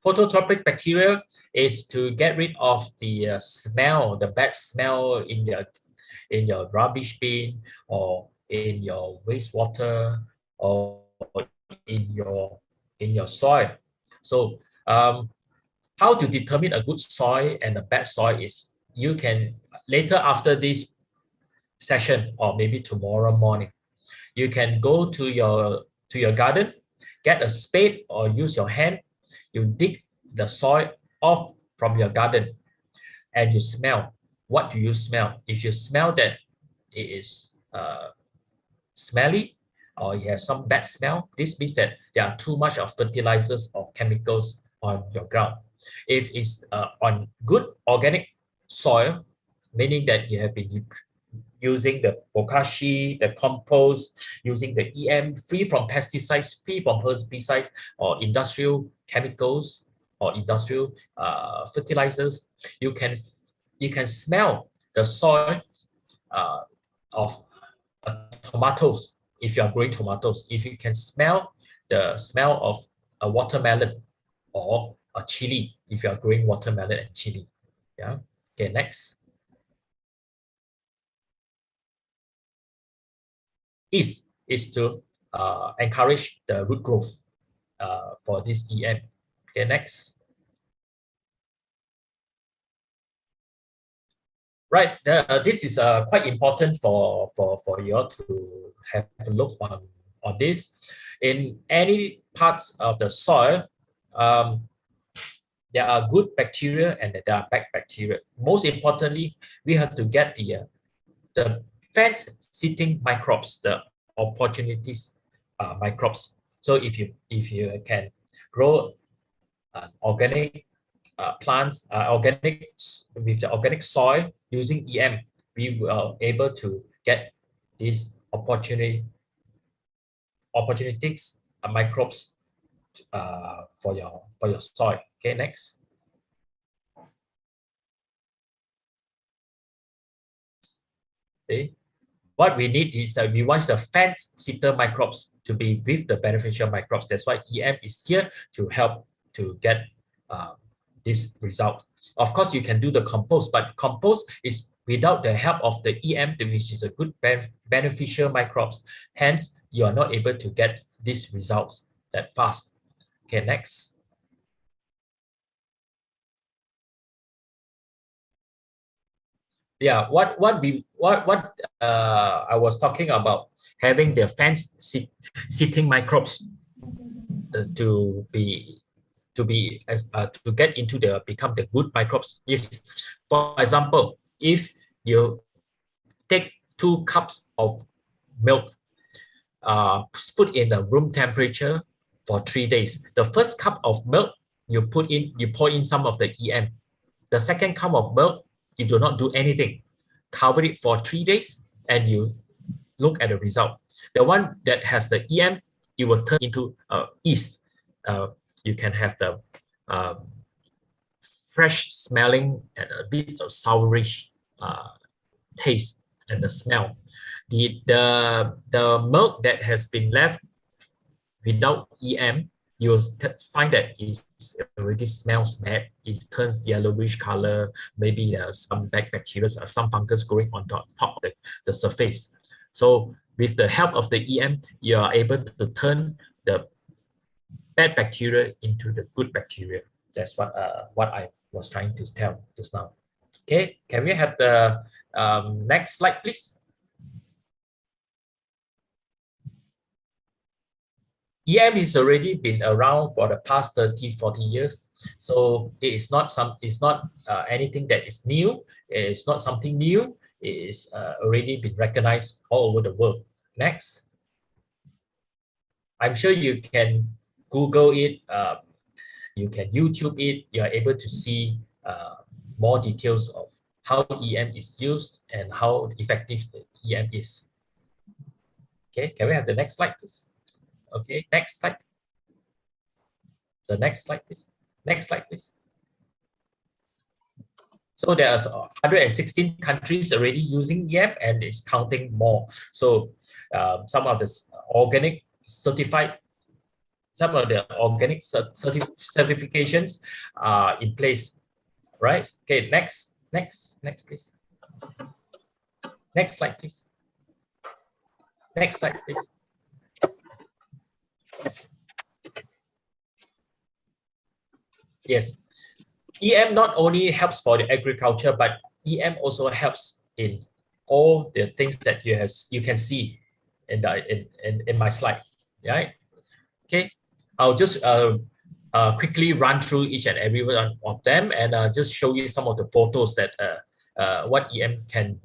Phototropic bacteria is to get rid of the smell, the bad smell in your rubbish bin or in your wastewater or in your soil. So how to determine a good soil and a bad soil is, you can later after this session or maybe tomorrow morning, you can go to your garden, get a spade or use your hand, you dig the soil off from your garden and you smell. What do you smell? If you smell that it is smelly or you have some bad smell, this means that there are too much of fertilizers or chemicals on your ground. If it's on good organic soil, meaning that you have been using the Bokashi, the compost, using the EM, free from pesticides, free from herbicides or industrial chemicals or industrial fertilizers, you can smell the soil of tomatoes. If you are growing tomatoes, if you can smell the smell of a watermelon or a chili, if you are growing watermelon and chili. Yeah. Okay, next. Is to encourage the root growth for this EM. Okay, next. Right. This is quite important for you all to have a look on this. In any parts of the soil, there are good bacteria and there are bad bacteria. Most importantly, we have to get the fence-sitting microbes, the opportunities microbes. So if you can grow organic plants, organic with the organic soil using EM, we will able to get these opportunities microbes for your soil. Okay, next. See, what we need is that we want the fence-sitter microbes to be with the beneficial microbes. That's why EM is here to help to get this result. Of course, you can do the compost, but compost is without the help of the EM, which is a good beneficial microbes. Hence, you are not able to get these results that fast. Okay, next. Yeah, what I was talking about, having the fence-sitting microbes to get into become the good microbes is, for example, if you take 2 cups of milk, put in the room temperature for 3 days. The first cup of milk you pour in some of the EM. The second cup of milk, you do not do anything. Cover it for 3 days and you look at the result. The one that has the EM, it will turn into yeast. You can have the fresh smelling and a bit of sourish taste and the smell. The milk that has been left without EM, you will find that it already smells bad. It turns yellowish color. Maybe some bad bacteria, some fungus growing on top of the surface. So with the help of the EM, you are able to turn the bad bacteria into the good bacteria. That's what I was trying to tell just now. Okay, can we have the next slide, please? EM is already been around for the past 30-40 years, so it's not anything that is new. It's not something new. It is already been recognized all over the world. Next, I'm sure you can Google it. You can YouTube it. You are able to see more details of how EM is used and how effective the EM is. Okay, can we have the next slide, please? Okay, next slide. The next slide, please. Next slide, please. So there's 116 countries already using EM and it's counting more. So some of the organic certified, some of the organic certifications are in place, right? Okay, next, please. Next slide, please. Next slide, please. Yes, EM not only helps for the agriculture, but EM also helps in all the things that you can see in my slide, right? Okay, I'll just quickly run through each and every one of them and just show you some of the photos that what EM can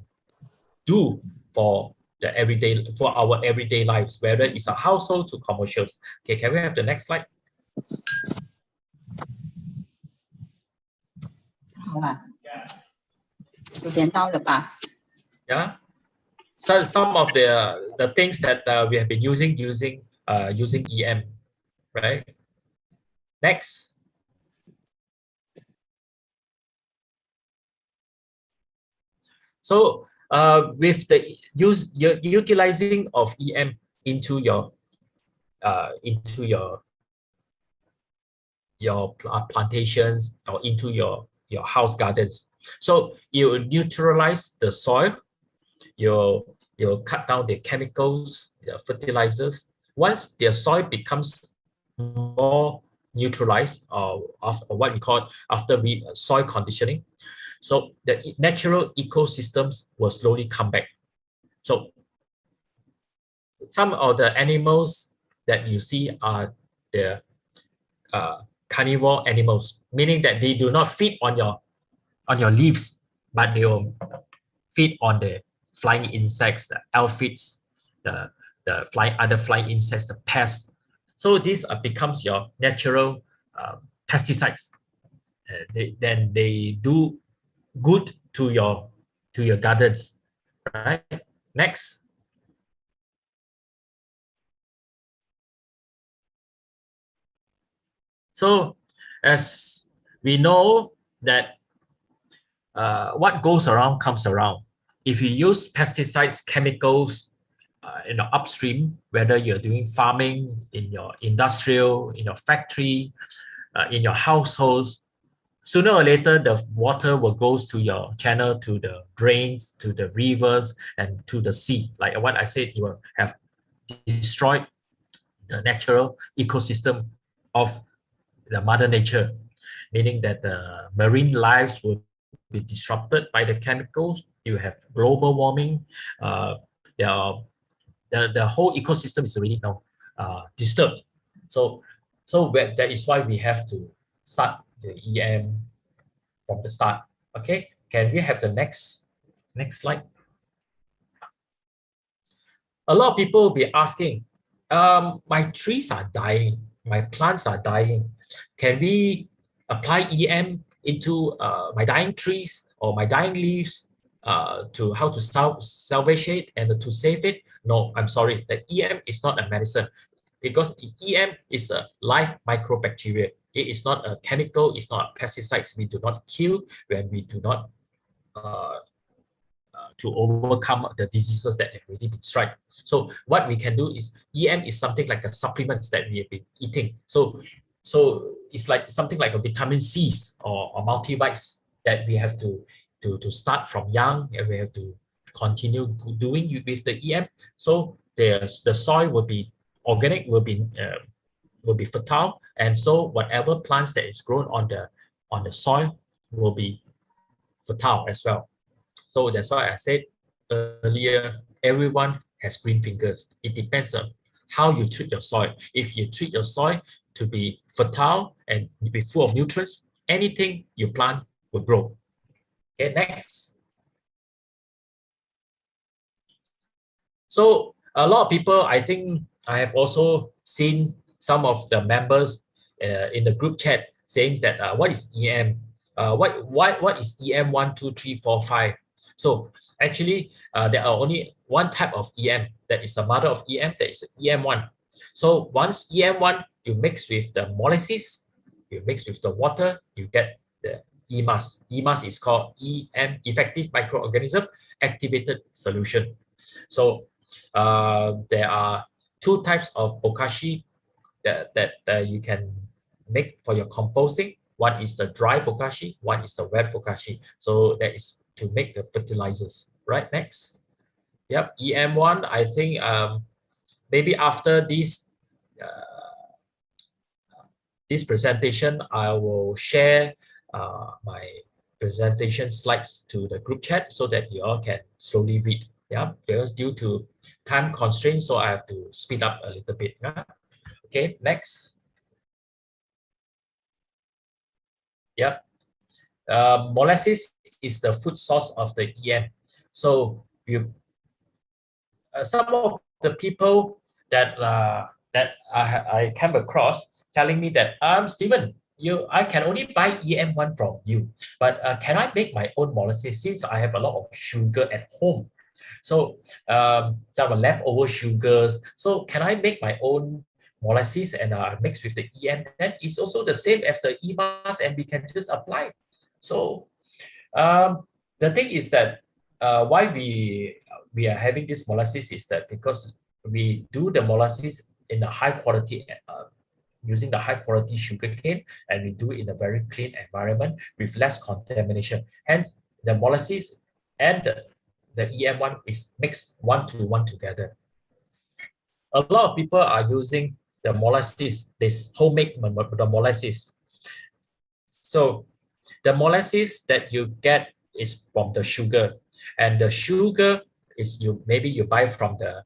do for our everyday lives, whether it's a household to commercials. Okay, can we have the next slide? 好啊，9点到了吧？ Yeah. So some of the things that we have been using EM, right? Next. So with the utilizing of EM into your plantations or into your house gardens. So you neutralize the soil, you cut down the chemicals, the fertilizers. Once the soil becomes more neutralized, or after what we call soil conditioning, So the natural ecosystems will slowly come back. So some of the animals that you see are the carnivore animals, meaning that they do not feed on your leaves, but they will feed on the flying insects, the aphids, the other flying insects, the pests. So this becomes your natural pesticides. Then they do good to your gardens, right? Next. So as we know that what goes around comes around. If you use pesticides, chemicals in the upstream, whether you're doing farming, in your industrial, in your factory, in your households, sooner or later the water will goes to your channel, to the drains, to the rivers, and to the sea. Like what I said, you will have destroyed the natural ecosystem of the mother nature, meaning that the marine lives will be disrupted by the chemicals. You have global warming. The whole ecosystem is already now disturbed. So that is why we have to start the EM from the start. Okay, can we have the next slide? A lot of people will be asking, my trees are dying, my plants are dying. Can we apply EM into my dying trees or my dying leaves to how to salvage it and to save it? No, I'm sorry. The EM is not a medicine, because EM is a live microbacteria. It is not a chemical. It's not pesticides. We do not kill when we do not to overcome the diseases that have already been struck. So what we can do is EM is something like a supplement that we have been eating. So it's like something like a vitamin C's or multivites that we have to start from young, and we have to continue doing with the EM. So the soil will be organic, will be fertile, and so whatever plants that is grown on the soil will be fertile as well. So that's why I said earlier, everyone has green fingers. It depends on how you treat your soil. If you treat your soil to be fertile and be full of nutrients, anything you plant will grow. Okay, next. So a lot of people, I think I have also seen some of the members in the group chat saying that what is EM? What is EM 1, 2, 3, 4, 5? So actually, there are only one type of EM that is the mother of EM, that is EM1. So once EM1, you mix with the molasses, you mix with the water, you get the EMAS. EMAS is called EM, effective microorganism activated solution. So there are two types of Bokashi that you can make for your composting. One is the dry Bokashi, one is the wet Bokashi. So that is to make the fertilizers. Right, next. Yep, EM1, I think maybe after this presentation, I will share my presentation slides to the group chat so that you all can slowly read. Yeah, because due to time constraints, so I have to speed up a little bit. Yeah? Okay, next. Yep. Molasses is the food source of the EM. So some of the people that I came across telling me that Stephen, I can only buy EM1 from you, but can I make my own molasses since I have a lot of sugar at home? So some leftover sugars. So can I make my own molasses and mix with the EM? Then it's also the same as the EMAS, and we can just apply. So the thing is that why we are having this molasses is that because we do the molasses in a high quality, using the high quality sugarcane, and we do it in a very clean environment with less contamination. Hence, the molasses and the EM1 is mixed 1-to-1 together. A lot of people are using the molasses, this homemade the molasses. So the molasses that you get is from the sugar, and the sugar is maybe you buy from the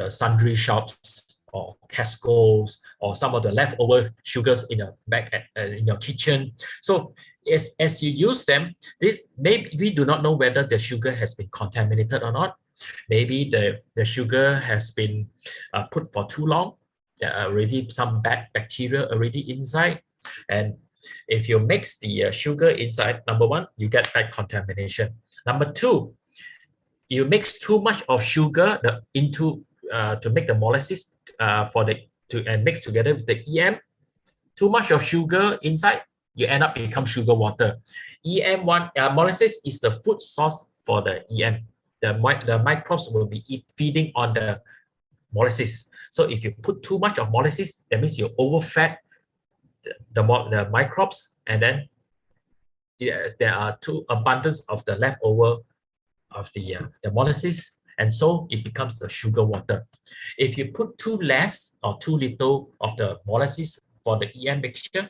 sundry shops or Tesco's, or some of the leftover sugars in your in your kitchen. So as you use them, this maybe we do not know whether the sugar has been contaminated or not. Maybe the sugar has been put for too long. There are already some bad bacteria already inside, and if you mix the sugar inside, number one, you get bad contamination. Number two, you mix too much of sugar into to make the molasses and mix together with the EM. Too much of sugar inside, you end up become sugar water. Molasses is the food source for the EM. The microbes will be feeding on the molasses. So if you put too much of molasses, that means you overfed the microbes, and then there are too abundance of the leftover of the molasses, and so it becomes the sugar water. If you put too less or too little of the molasses for the EM mixture,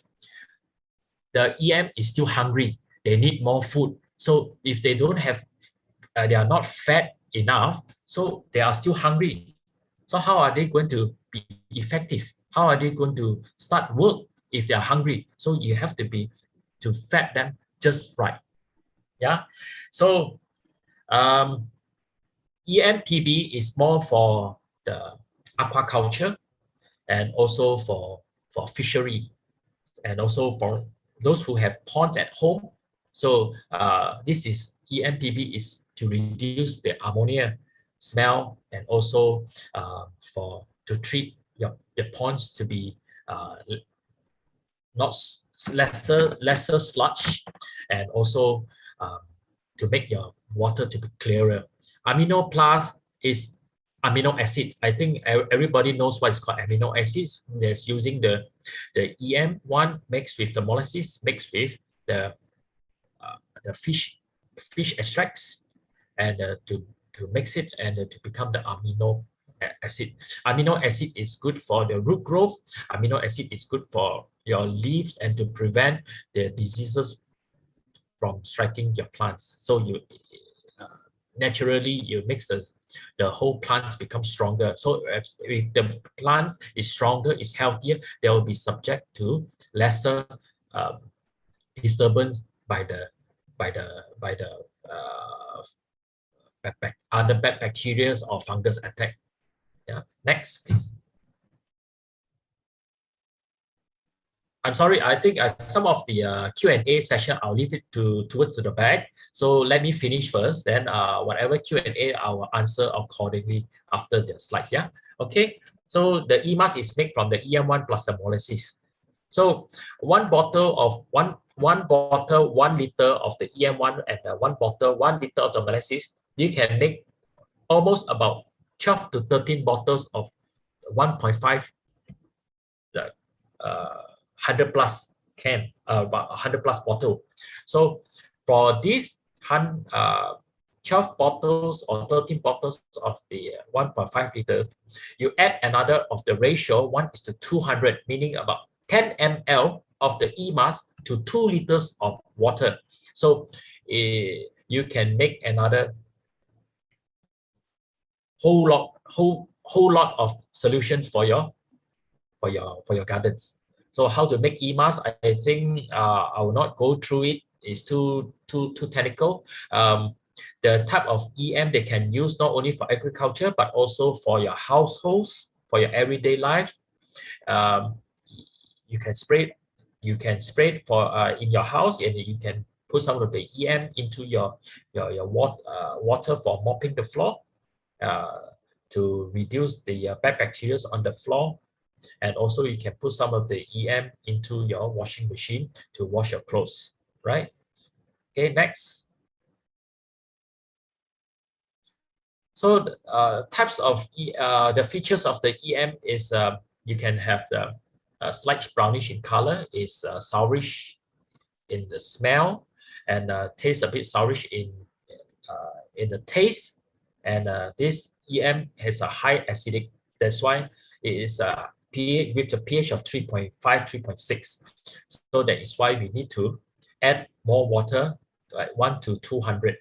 the EM is still hungry. They need more food. So if they don't have, they are not fed enough, so they are still hungry. So how are they going to be effective? How are they going to start work if they are hungry? So you have to feed them just right. Yeah. So EMPB is more for the aquaculture, and also for fishery, and also for those who have ponds at home. So this is EMPB is to reduce the ammonia smell, and also to treat your ponds to be not lesser sludge, and also to make your water to be clearer. Amino plus is amino acid. I think everybody knows what is called amino acids. There's using the EM1 mixed with the molasses, mixed with the fish extracts, and to mix it and to become the amino acid. Amino acid is good for the root growth. Amino acid is good for your leaves and to prevent the diseases from striking your plants. So you naturally you mix the whole plants become stronger. So if the plant is stronger, is healthier, they will be subject to lesser disturbance by the other bad bacteria or fungus attack. Yeah. Next, please. I'm sorry, I think some of the Q&A session, I'll leave it towards the back. So let me finish first, then whatever Q&A, I will answer accordingly after the slides, yeah? Okay, so the EMAS is made from the EM1 plus the molasses. So one bottle, 1 liter of the EM1 and 1 bottle, 1 liter of the molasses, you can make almost about 12 to 13 bottles of 1.5 100 plus can, about 100 plus bottle. So for these 12 bottles or 13 bottles of the 1.5 liters, you add another of the ratio 1:200, meaning about 10 ml of the EMAS to 2 liters of water. So you can make another whole lot of solutions for your gardens. So how to make EMAS, I think I will not go through it. It's too technical. The type of EM they can use not only for agriculture but also for your households, for your everyday life. You can spray it for in your house, and you can put some of the EM into your water for mopping the floor to reduce the bad bacteria on the floor. And also you can put some of the EM into your washing machine to wash your clothes, right? Okay, next. So types of the features of the EM is you can have the slight brownish in color, is sourish in the smell, and tastes a bit sourish in the taste. And this EM has a high acidic. That's why it is pH with a pH of 3.5, 3.6. So that is why we need to add more water 1 to 200,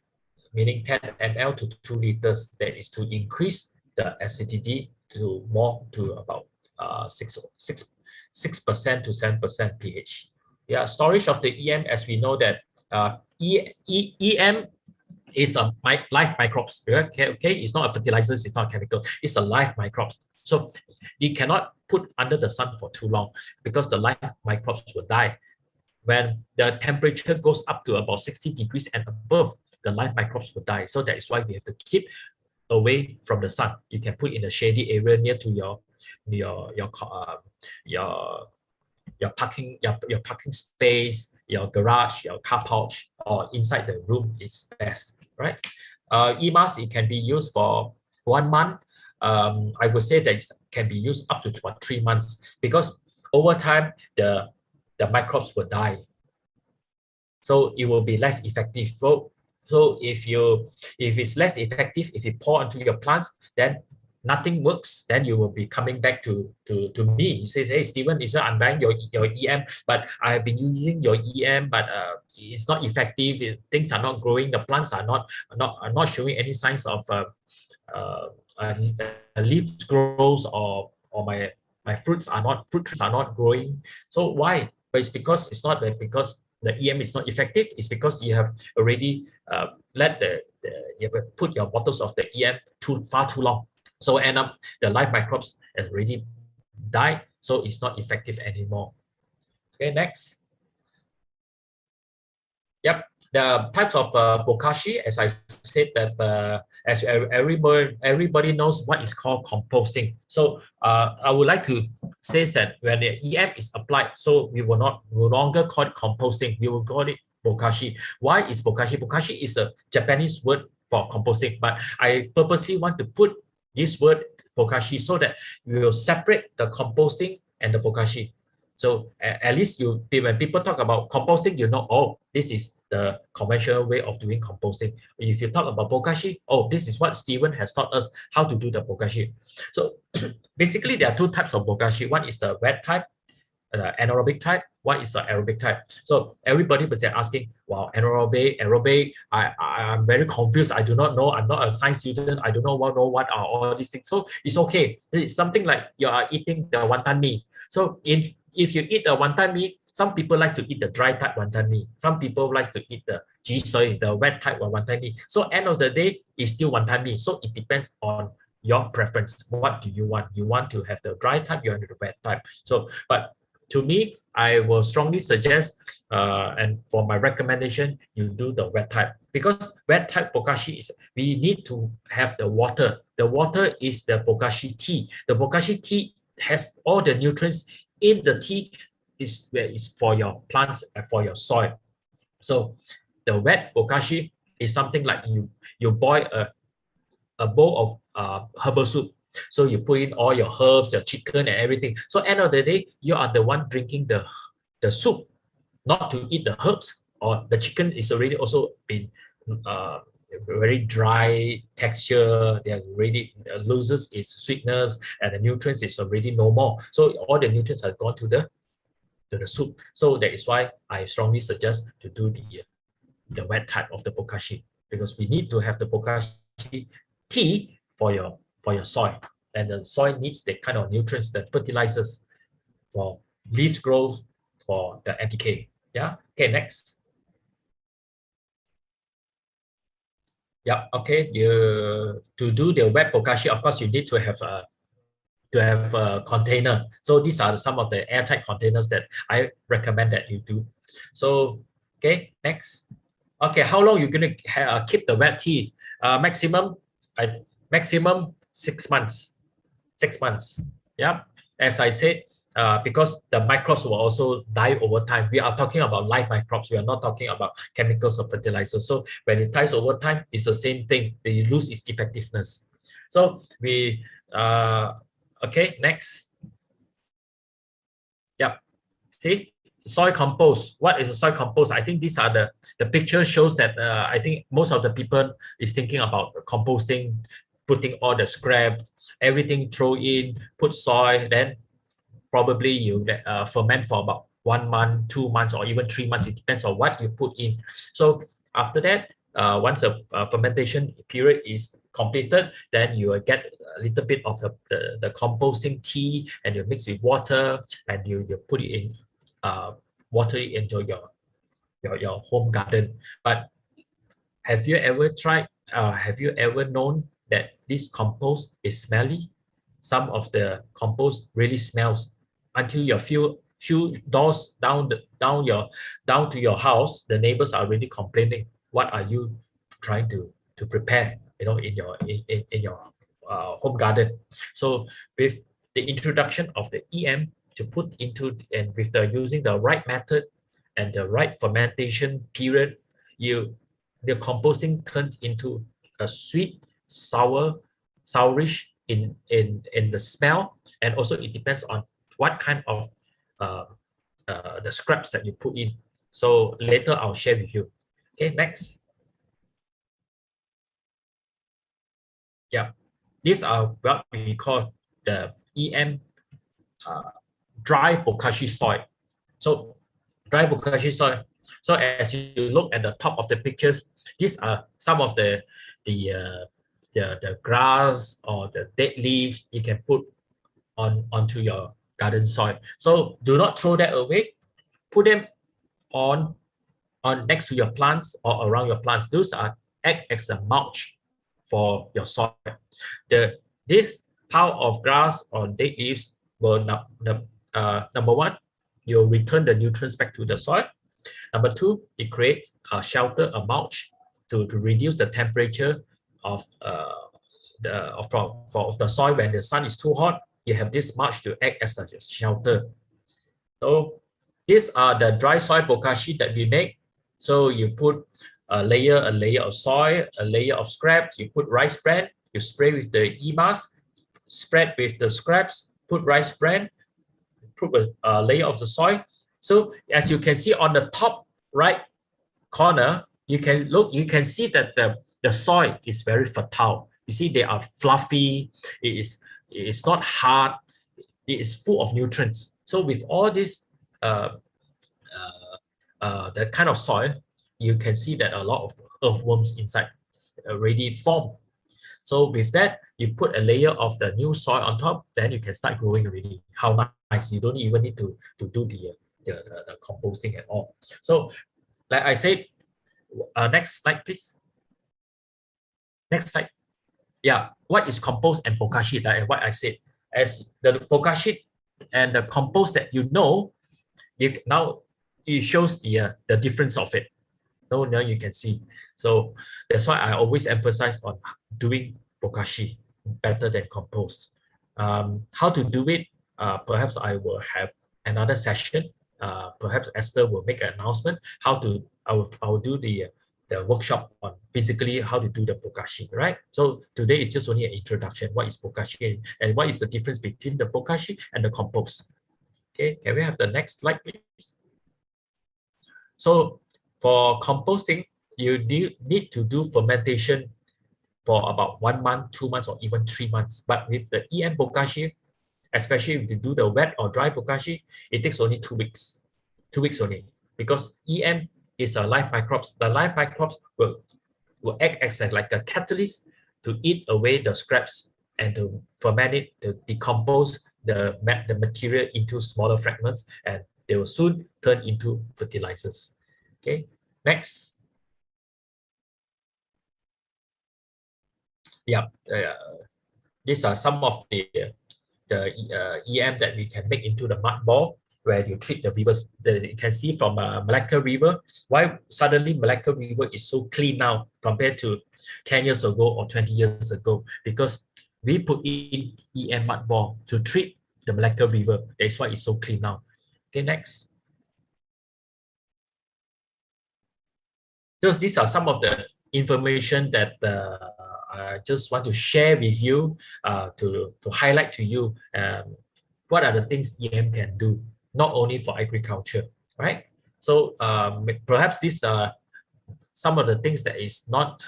meaning 10 ml to 2 liters. That is to increase the acidity to about 6% to 7% pH. Yeah, storage of the EM, as we know that EM is a live microbes. Okay, it's not a fertilizer, it's not a chemical, it's a live microbes. So you cannot put under the sun for too long because the live microbes will die. When the temperature goes up to about 60 degrees and above, the live microbes will die. So that is why we have to keep away from the sun. You can put in a shady area near to your parking space, your garage, your car pouch, or inside the room is best, right? EMAS, it can be used for 1 month. I would say that it can be used up to 3 months because over time the microbes will die. So it will be less effective. So if it's less effective, if you pour onto your plants, then nothing works, then you will be coming back to me. He says, hey, Stephen, I'm buying your EM, but I've been using your EM, but it's not effective. Things are not growing. The plants are not showing any signs of leaf growth, or my fruits are not growing. So why? But it's because because the EM is not effective. It's because you have already you have put your bottles of the EM far too long. So end up the live microbes has already died, so it's not effective anymore. Okay, next. Yep, the types of Bokashi, as I said that as everybody knows what is called composting. So I would like to say that when the EM is applied, so we will no longer call it composting, we will call it Bokashi. Why is Bokashi? Bokashi is a Japanese word for composting, but I purposely want to put this word Bokashi so that we will separate the composting and the Bokashi. So at least when people talk about composting, you know, oh, this is the conventional way of doing composting. If you talk about Bokashi, oh, this is what Stephen has taught us how to do the Bokashi. So basically there are 2 types of Bokashi. One is the wet type, anaerobic type. One is the aerobic type. So everybody was asking, wow, aerobic, I'm very confused. I do not know. I'm not a science student. I do not know what are all these things. So it's okay. It's something like you are eating the wonton mee. So if you eat the wonton mee, some people like to eat the dry type wonton mee. Some people like to eat the jisoi, the wet type of wonton mee. So end of the day, it's still wonton mee. So it depends on your preference. What do you want? You want to have the dry type, you want the wet type. So, but to me, I will strongly suggest, and for my recommendation, you do the wet type, because wet type Bokashi is, we need to have the water. The water is the Bokashi tea. The Bokashi tea has all the nutrients in the tea is for your plants and for your soil. So the wet Bokashi is something like you boil a bowl of herbal soup. So you put in all your herbs, your chicken and everything. So end of the day, you are the one drinking the soup, not to eat the herbs, or the chicken is already also been very dry texture. They already loses its sweetness and the nutrients is already no more. So all the nutrients are gone to the soup. So that is why I strongly suggest to do the wet type of the Bokashi, because we need to have the Bokashi tea for your soil, and the soil needs the kind of nutrients, the fertilizers for leaves growth, for the Mpk. Yeah. Okay. Next. Yeah. Okay. To do the wet Bokashi, of course, you need to have a container. So these are some of the airtight containers that I recommend that you do. So okay. Next. Okay. How long you're gonna keep the wet tea? Maximum 6 months. 6 months. Yeah. As I said, because the microbes will also die over time. We are talking about live microbes. We are not talking about chemicals or fertilizers. So when it dies over time, it's the same thing. They lose its effectiveness. So we okay. Next. Yeah. See. Soil compost. What is a soil compost? I think these are the picture shows that I think most of the people is thinking about composting, putting all the scrap, everything throw in, put soil, then probably you ferment for about 1 month, 2 months, or even 3 months. It depends on what you put in. So After that, once the fermentation period is completed, then you will get a little bit of the composting tea, and you mix with water, and you put it in, water it into your home garden. But have you ever tried? Have you ever known that this compost is smelly? Some of the compost really smells until your few doors down to your house. The neighbors are already complaining. What are you trying to prepare? You know, in your home garden. So with the introduction of the EM to put into, and with the using the right method and the right fermentation period, the composting turns into a sweet, sourish in the smell, and also it depends on what kind of the scraps that you put in. So later I'll share with you. Okay, next. Yeah, these are what we call the EM dry Bokashi soil. So dry Bokashi soil. So as you look at the top of the pictures, these are some of the grass or the dead leaves you can put onto your garden soil. So do not throw that away. Put them on next to your plants or around your plants. Those act as a mulch for your soil. This pile of grass or dead leaves will number one, you'll return the nutrients back to the soil. Number two, it creates a shelter, a mulch to reduce the temperature of the soil. When the sun is too hot, you have this mulch to act as a shelter. So these are the dry soil bokashi that we make. So you put a layer of soil, a layer of scraps, you put rice bran, you spray with the e-mask, spread with the scraps, put rice bran, put a layer of the soil. So as you can see on the top right corner, you can see that the soil is very fertile. You see they are fluffy, it is not hard, it is full of nutrients. So with all this that kind of soil, you can see that a lot of earthworms inside already formed. So with that, you put a layer of the new soil on top, then you can start growing already. How nice! You don't even need to do the composting at all. So, like I said, next slide, please. Next slide. Yeah, what is compost and bokashi? Like what I said, as the bokashi and the compost that you know, now it shows the difference of it. Now you can see. So that's why I always emphasize on doing bokashi better than compost. How to do it? Perhaps I will have another session. Perhaps Esther will make an announcement. I will do the workshop on physically how to do the bokashi, right? So today is just only an introduction. What is bokashi and what is the difference between the bokashi and the compost? Okay, can we have the next slide, please? So for composting, you need to do fermentation for about 1 month, 2 months, or even 3 months. But with the EM bokashi, especially if you do the wet or dry bokashi, it takes only 2 weeks. 2 weeks only, because EM is a live microbes. The live microbes will act as like a catalyst to eat away the scraps and to ferment it, to decompose the material into smaller fragments, and they will soon turn into fertilizers. Okay, next. Yeah, these are some of the EM that we can make into the mud ball, where you treat the rivers. You can see from Malacca River, why suddenly Malacca River is so clean now compared to 10 years ago or 20 years ago, because we put in EM mud ball to treat the Malacca River. That's why it's so clean now. Okay, next. So these are some of the information that I just want to share with you, to highlight to you what are the things EM can do, not only for agriculture, right? So perhaps these are some of the things that is not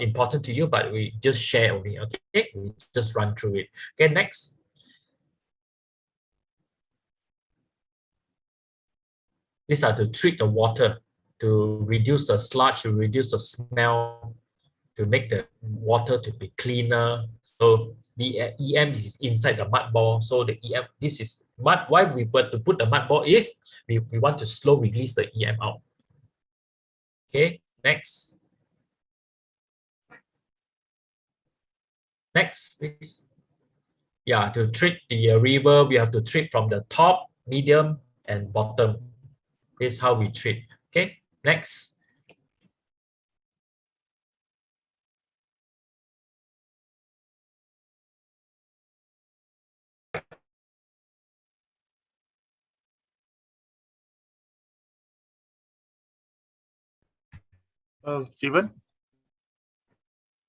important to you, but we just share only. Okay, we just run through it. Okay, next. These are to treat the water. to reduce the sludge, to reduce the smell, to make the water to be cleaner. So the EM is inside the mud ball. So the EM, this is mud. Why we put to put the mud ball is we want to slow release the EM out. Okay, next. Next, please. Yeah, to treat the river, we have to treat from the top, medium, and bottom. This is how we treat. Okay, next. Stephen?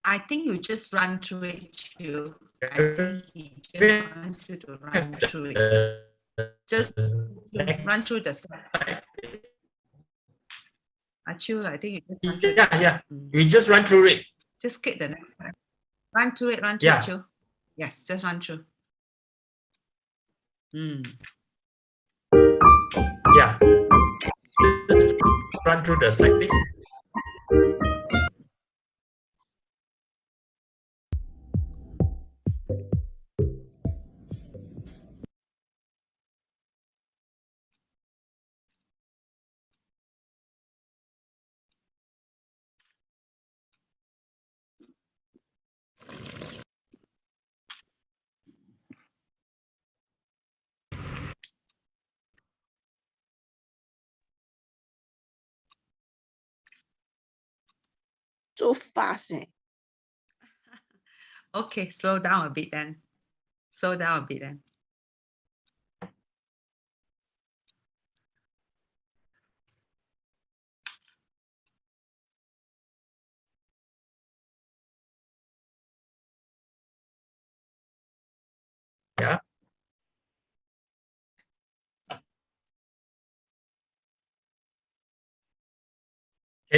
I think you just run through it, Chu. I think he just wants you to run through it. Just run through the steps. Chu, I think you just run through Yeah. We just run through it. Just skip the next slide. Run through it, Chu. Yes, just run through. Yeah. Just run through the slide, please. So fast, eh? Okay, slow down a bit then. Slow down a bit then. Yeah.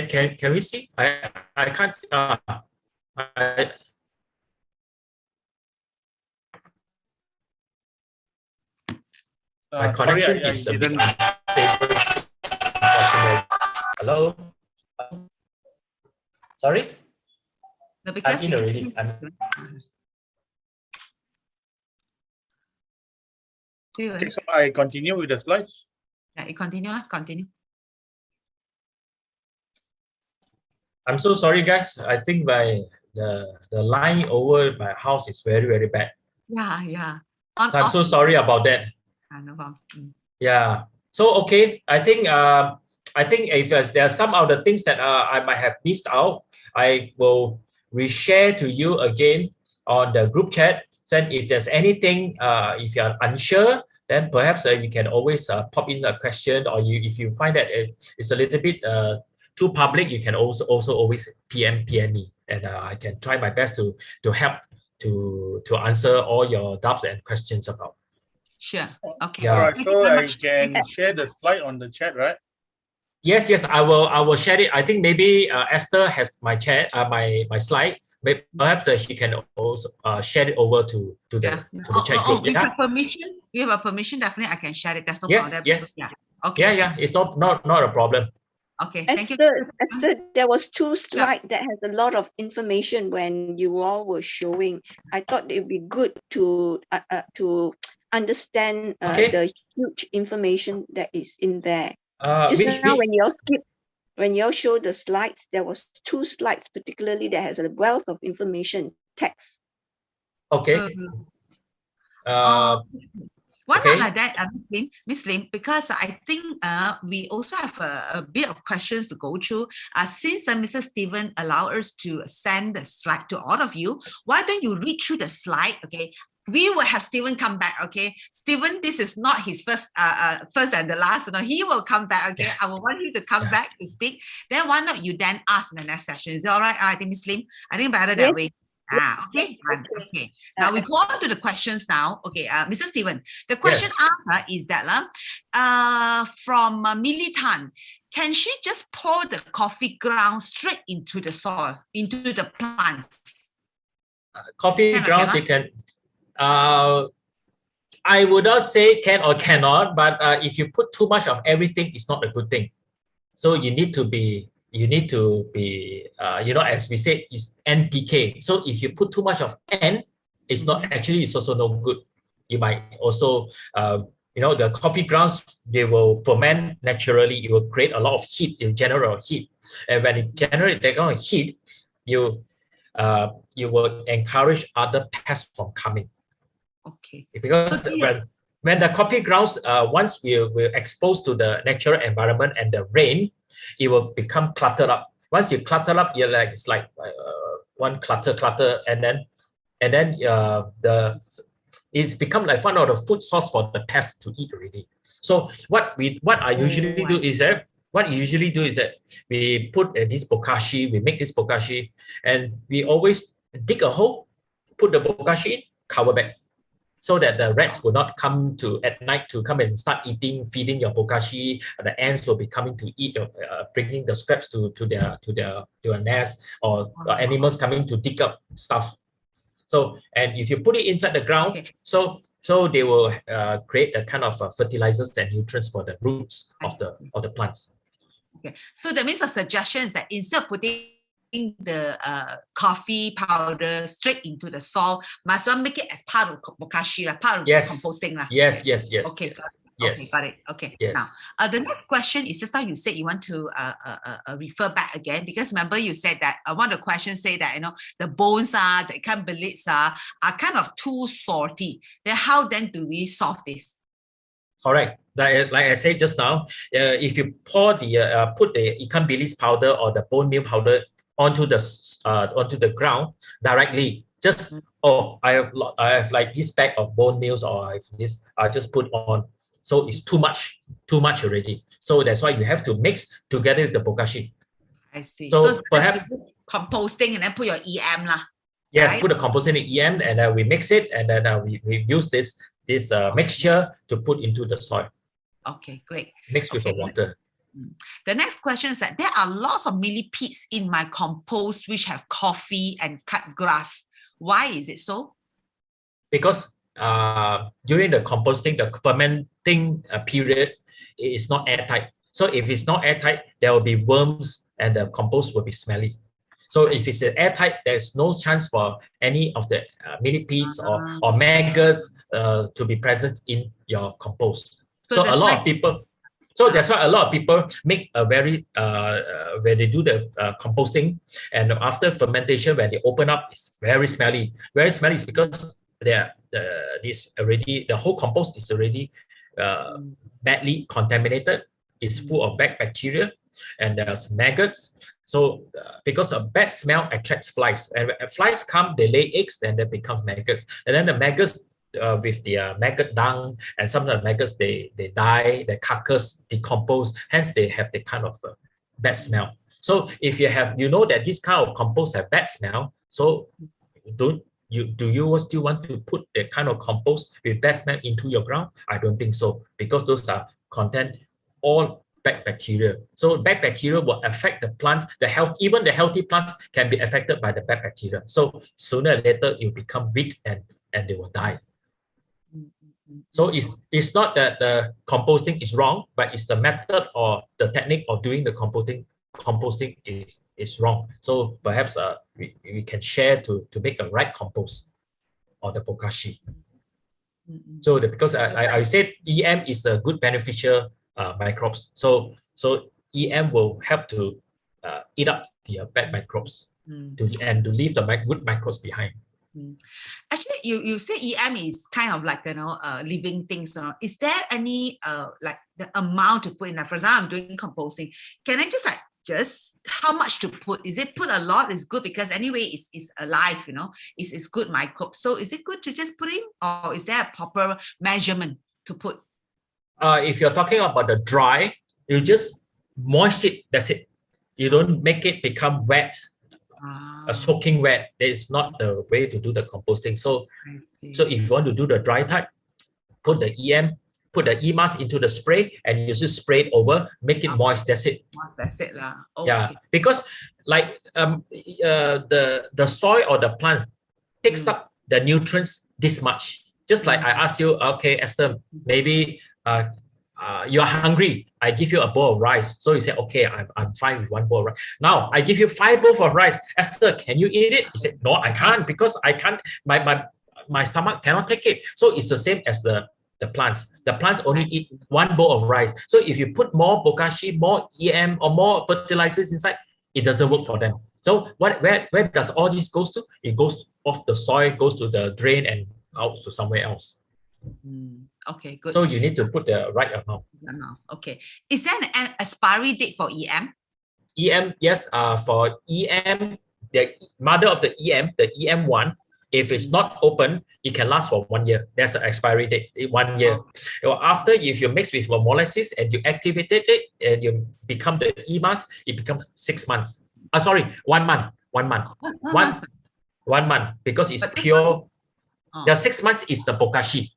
Can we see? I can't. My connection is a bit unstable. Hello. Sorry. No, because I'm in already. Okay, so I continue with the slides. Yeah, you continue. Continue. I'm so sorry, guys. I think the line over my house is very bad. Yeah. So I'm so sorry about that. No problem. Yeah. So okay, I think if there are some other things that I might have missed out, I will reshare to you again on the group chat. Then if there's anything, if you are unsure, then perhaps you can always pop in a question, or if you find that it's a little bit too public, you can also always PM me, and I can try my best to help to answer all your doubts and questions about. Sure. Okay. Yeah. All right, so I can share the slide on the chat, right? Yes, I will share it. I think maybe Esther has my chat, my slide. Maybe perhaps she can also share it over to the chat group. With your permission, we have a permission. Definitely, I can share it. That's no problem. Yes. Yeah. Okay. Yeah. It's not a problem. Okay. Thank you. Esther, there was 2 slides that has a lot of information when you all were showing. I thought it'd be good to understand the huge information that is in there. Just now, when you all show the slides, there was 2 slides particularly that has a wealth of information text. Okay. Why not like that, Miss Lim? Because I think we also have a bit of questions to go through. Since Mr. Stephen allowed us to send the slide to all of you, why don't you read through the slide? Okay. We will have Stephen come back, okay? Stephen, this is not his first and the last. He will come back, okay? I will want you to come back to speak. Then why not you then ask in the next session? Is it all right? I think Miss Lim, I think better that way. Okay. Now we go on to the questions now. Okay, Mr. Stephen, the question asked is that from Millie Tan, can she just pour the coffee grounds straight into the soil, into the plants? Coffee grounds, you can. I would not say can or cannot, but if you put too much of everything, it's not a good thing. So you need to be, you know, as we said, is NPK. So if you put too much of N, it's not actually, it's also no good. You might also, you know, the coffee grounds, they will ferment naturally. It will create a lot of heat, it will generate heat. And when it generates that kind of heat, you will encourage other pests from coming. Okay. Because when the coffee grounds, once we're exposed to the natural environment and the rain, it will become cluttered up. Once you clutter up, you're like, it's like one clutter, and then it's become like one of the food source for the pests to eat already. So what I usually do is that we put this bokashi, we make this bokashi, and we always dig a hole, put the bokashi in, cover back, so that the rats will not come at night to come and start feeding your bokashi. The ants will be coming to eat, bringing the scraps to their nest, or animals coming to dig up stuff. So, and if you put it inside the ground, so they will create a kind of fertilizers and nutrients for the roots of the plants. Okay, so that means the suggestion is that instead of putting the coffee powder straight into the soil, must well make it as part of bokashi, part of the composting. Yes. Okay. Yes. Okay, got it. Okay. Yes. Now, the next question is just now you said you want to refer back again, because remember you said that one of the questions say that, you know, the bones the ikan bilits are kind of too salty. Then how then do we solve this? Correct. Like I said just now, if you pour put the ikan bilis powder or the bone meal powder onto the ground directly, just I have like this bag of bone meals, or I have this, I just put on. So it's too much already. So that's why you have to mix together with the bokashi. I see. So perhaps composting and then put your EM lah. Yes, right? put the composting in EM, and then we mix it, and then we use this mixture to put into the soil. Okay, great. Mixed with the water. The next question is that there are lots of millipedes in my compost which have coffee and cut grass. Why is it so? Because during the composting, the fermenting period is not airtight. So if it's not airtight, there will be worms and the compost will be smelly. So if it's airtight, there's no chance for any of the millipedes or maggots to be present in your compost. So a lot of people. So that's why a lot of people make a very when they do the composting, and after fermentation, when they open up, it's very smelly. Very smelly is because the whole compost is already badly contaminated. It's full of bad bacteria, and there's maggots. So because a bad smell attracts flies, and when flies come, they lay eggs, then they become maggots, and then the maggots with the maggot dung, and some of the maggots they die, the carcass decompose, hence they have the kind of bad smell. So if you know that this kind of compost have bad smell, so do you still want to put the kind of compost with bad smell into your ground? I don't think so, because those are contain all bad bacteria. So bad bacteria will affect the plant, even the healthy plants can be affected by the bad bacteria. So sooner or later you become weak and they will die. So it's not that the composting is wrong, but it's the method or the technique of doing the composting is wrong. So perhaps we can share to make a right compost or the bokashi. So because I said EM is a good beneficial microbes. So EM will help to eat up the bad microbes and to leave the good microbes behind. Actually, you say EM is kind of like, you know, living things. Is there any like the amount to put in? Like, for example, I'm doing composting. Can I just how much to put? Is it put a lot is good, because anyway it's alive, you know, it's good microbes. So is it good to just put in, or is there a proper measurement to put? If you're talking about the dry, you just moist it, that's it. You don't make it become wet. Soaking wet, that is not the way to do the composting. So if you want to do the dry type, put the EM, put the E-mass into the spray, and you just spray it over, make it moist, that's it. That's it lah. Okay. Yeah, because like the soil or the plants takes up the nutrients this much. Just like I asked you, okay, Esther, maybe you're hungry, I give you a bowl of rice. So you say, okay, I'm fine with one bowl of rice. Now I give you 5 bowls of rice. Esther, can you eat it? You say, no, I can't, because I can't, my stomach cannot take it. So it's the same as the plants. The plants only eat 1 bowl of rice. So if you put more Bokashi, more EM, or more fertilizers inside, it doesn't work for them. So where does all this goes to? It goes off the soil, goes to the drain and out to somewhere else. Okay, good. So you need to put the right amount. Okay. Is there an expiry date for EM? EM, yes. For EM, the mother of the EM, the EM1, if it's not open, it can last for 1 year. That's the expiry date, 1 year. After, if you mix with molasses and you activated it and you become the EMAS, it becomes 6 months. 1 month. 1 month. 1 month, because it's pure. The 6 months is the Bokashi.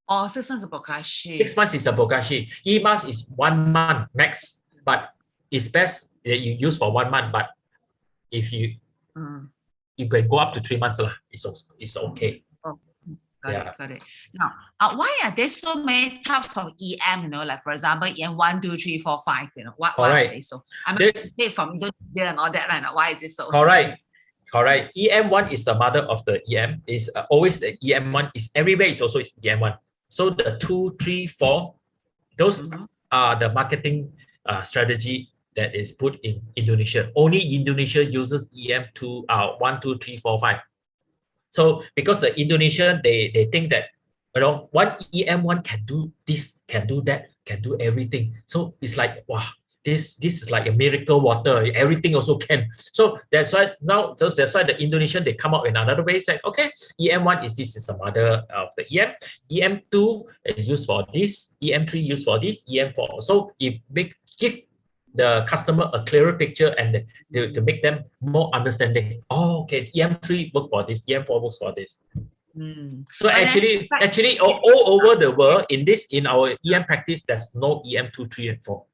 6 months of Bokashi. 6 months is a Bokashi. EMAS is 1 month max, but it's best that you use for 1 month. But if you you can go up to 3 months lah. It's okay. Got it. Now, why are there so many types of EM? You know, like for example, EM 1, 2, 3, 4, 5. You know, why are they so? I mean, say from Indonesia and all that, right? Now, why is it so? Correct. EM1 is the mother of the EM. Is always the EM1. Is everywhere. Is also EM1. So the 2, 3, 4, those are the marketing strategy that is put in Indonesia. Only Indonesia uses EM2, 1, 2, 3, 4, 5. So because the Indonesian, they think that, you know, one EM1 can do this, can do that, can do everything. So it's like, wow, this is like a miracle water. Everything also can. So that's why now, that's why the Indonesian, they come up in another way, say, okay, EM1 is the mother of the EM. EM2 is used for this. EM3 used for this. EM4. So it give the customer a clearer picture and to make them more understanding. Oh, okay, EM3 works for this, EM4 works for this. So actually, all over the world, in our EM practice, there's no EM2, 3, and 4.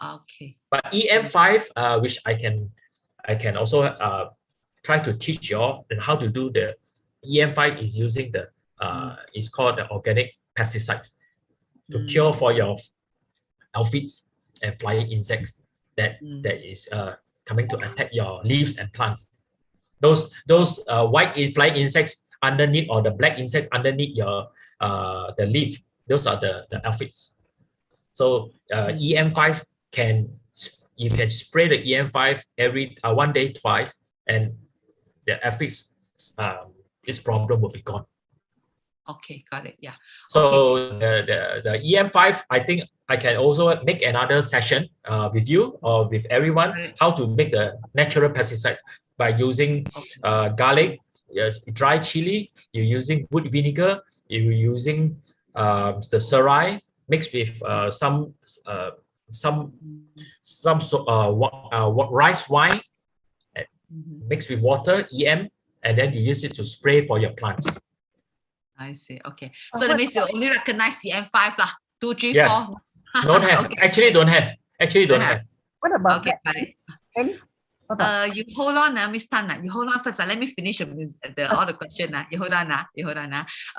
Okay. But EM5, which I can also try to teach you all and how to do the EM5 is using the it's called the organic pesticide to cure for your aphids and flying insects that is coming to attack your leaves and plants. Those white flying insects underneath, or the black insects underneath your the leaf, those are the aphids. So EM5 you can spray the EM5 every 1 day twice, and the aphids this problem will be gone. Okay, got it. Yeah. So the EM5, I think I can also make another session with you or with everyone how to make the natural pesticides by using garlic, dry chili. You're using wood vinegar. You're using the serai mixed with some rice wine mixed with water, EM, and then you use it to spray for your plants. I see. Okay. So that means you only recognize EM5 lah. 2, 3, 4. Don't have. Okay. Actually, don't have. Have. What about you hold on, Miss Tan. You hold on first. Let me finish all the question. You hold on.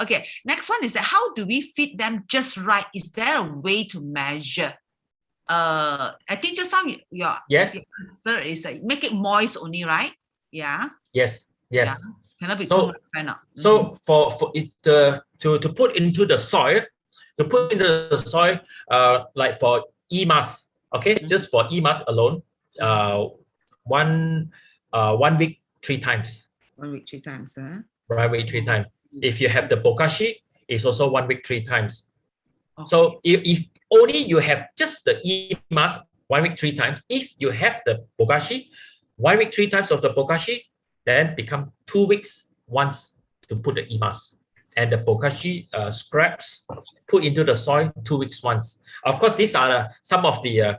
Okay. Next one is that how do we feed them just right? Is there a way to measure? I think just now your answer is make it moist only, right? Yeah. Yes. Yeah. Cannot be too much. So for it to put into the soil, like for EMAS, okay, just for EMAS alone, 1 week 3 times. 1 week 3 times, 1 week 3 times. If you have the Bokashi, it's also 1 week 3 times. Okay. So if only you have just the EMAS 1 week 3 times, if you have the Bokashi, 1 week 3 times of the Bokashi, then become 2 weeks once to put the EMAS. And the Bokashi scraps put into the soil 2 weeks once. Of course, these are some of the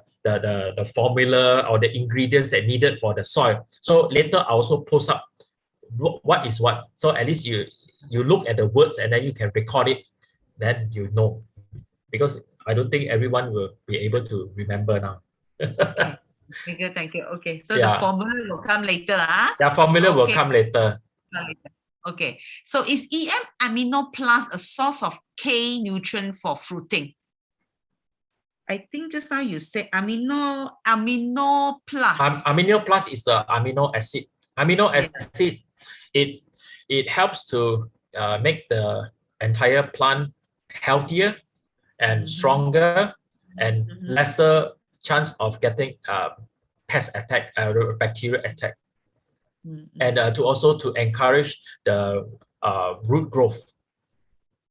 formula or the ingredients that needed for the soil. So later I also post up what is what. So at least you look at the words and then you can record it. Then you know. Because I don't think everyone will be able to remember now. Okay. Thank you. Okay. So the formula will come later. The formula will come later. Okay. So is EM Amino Plus a source of K nutrient for fruiting? I think just now you said amino plus. Amino plus is the amino acid. Amino acid, it helps to make the entire plant healthier and stronger and lesser chance of getting pest attack, bacterial attack, and to also to encourage the root growth.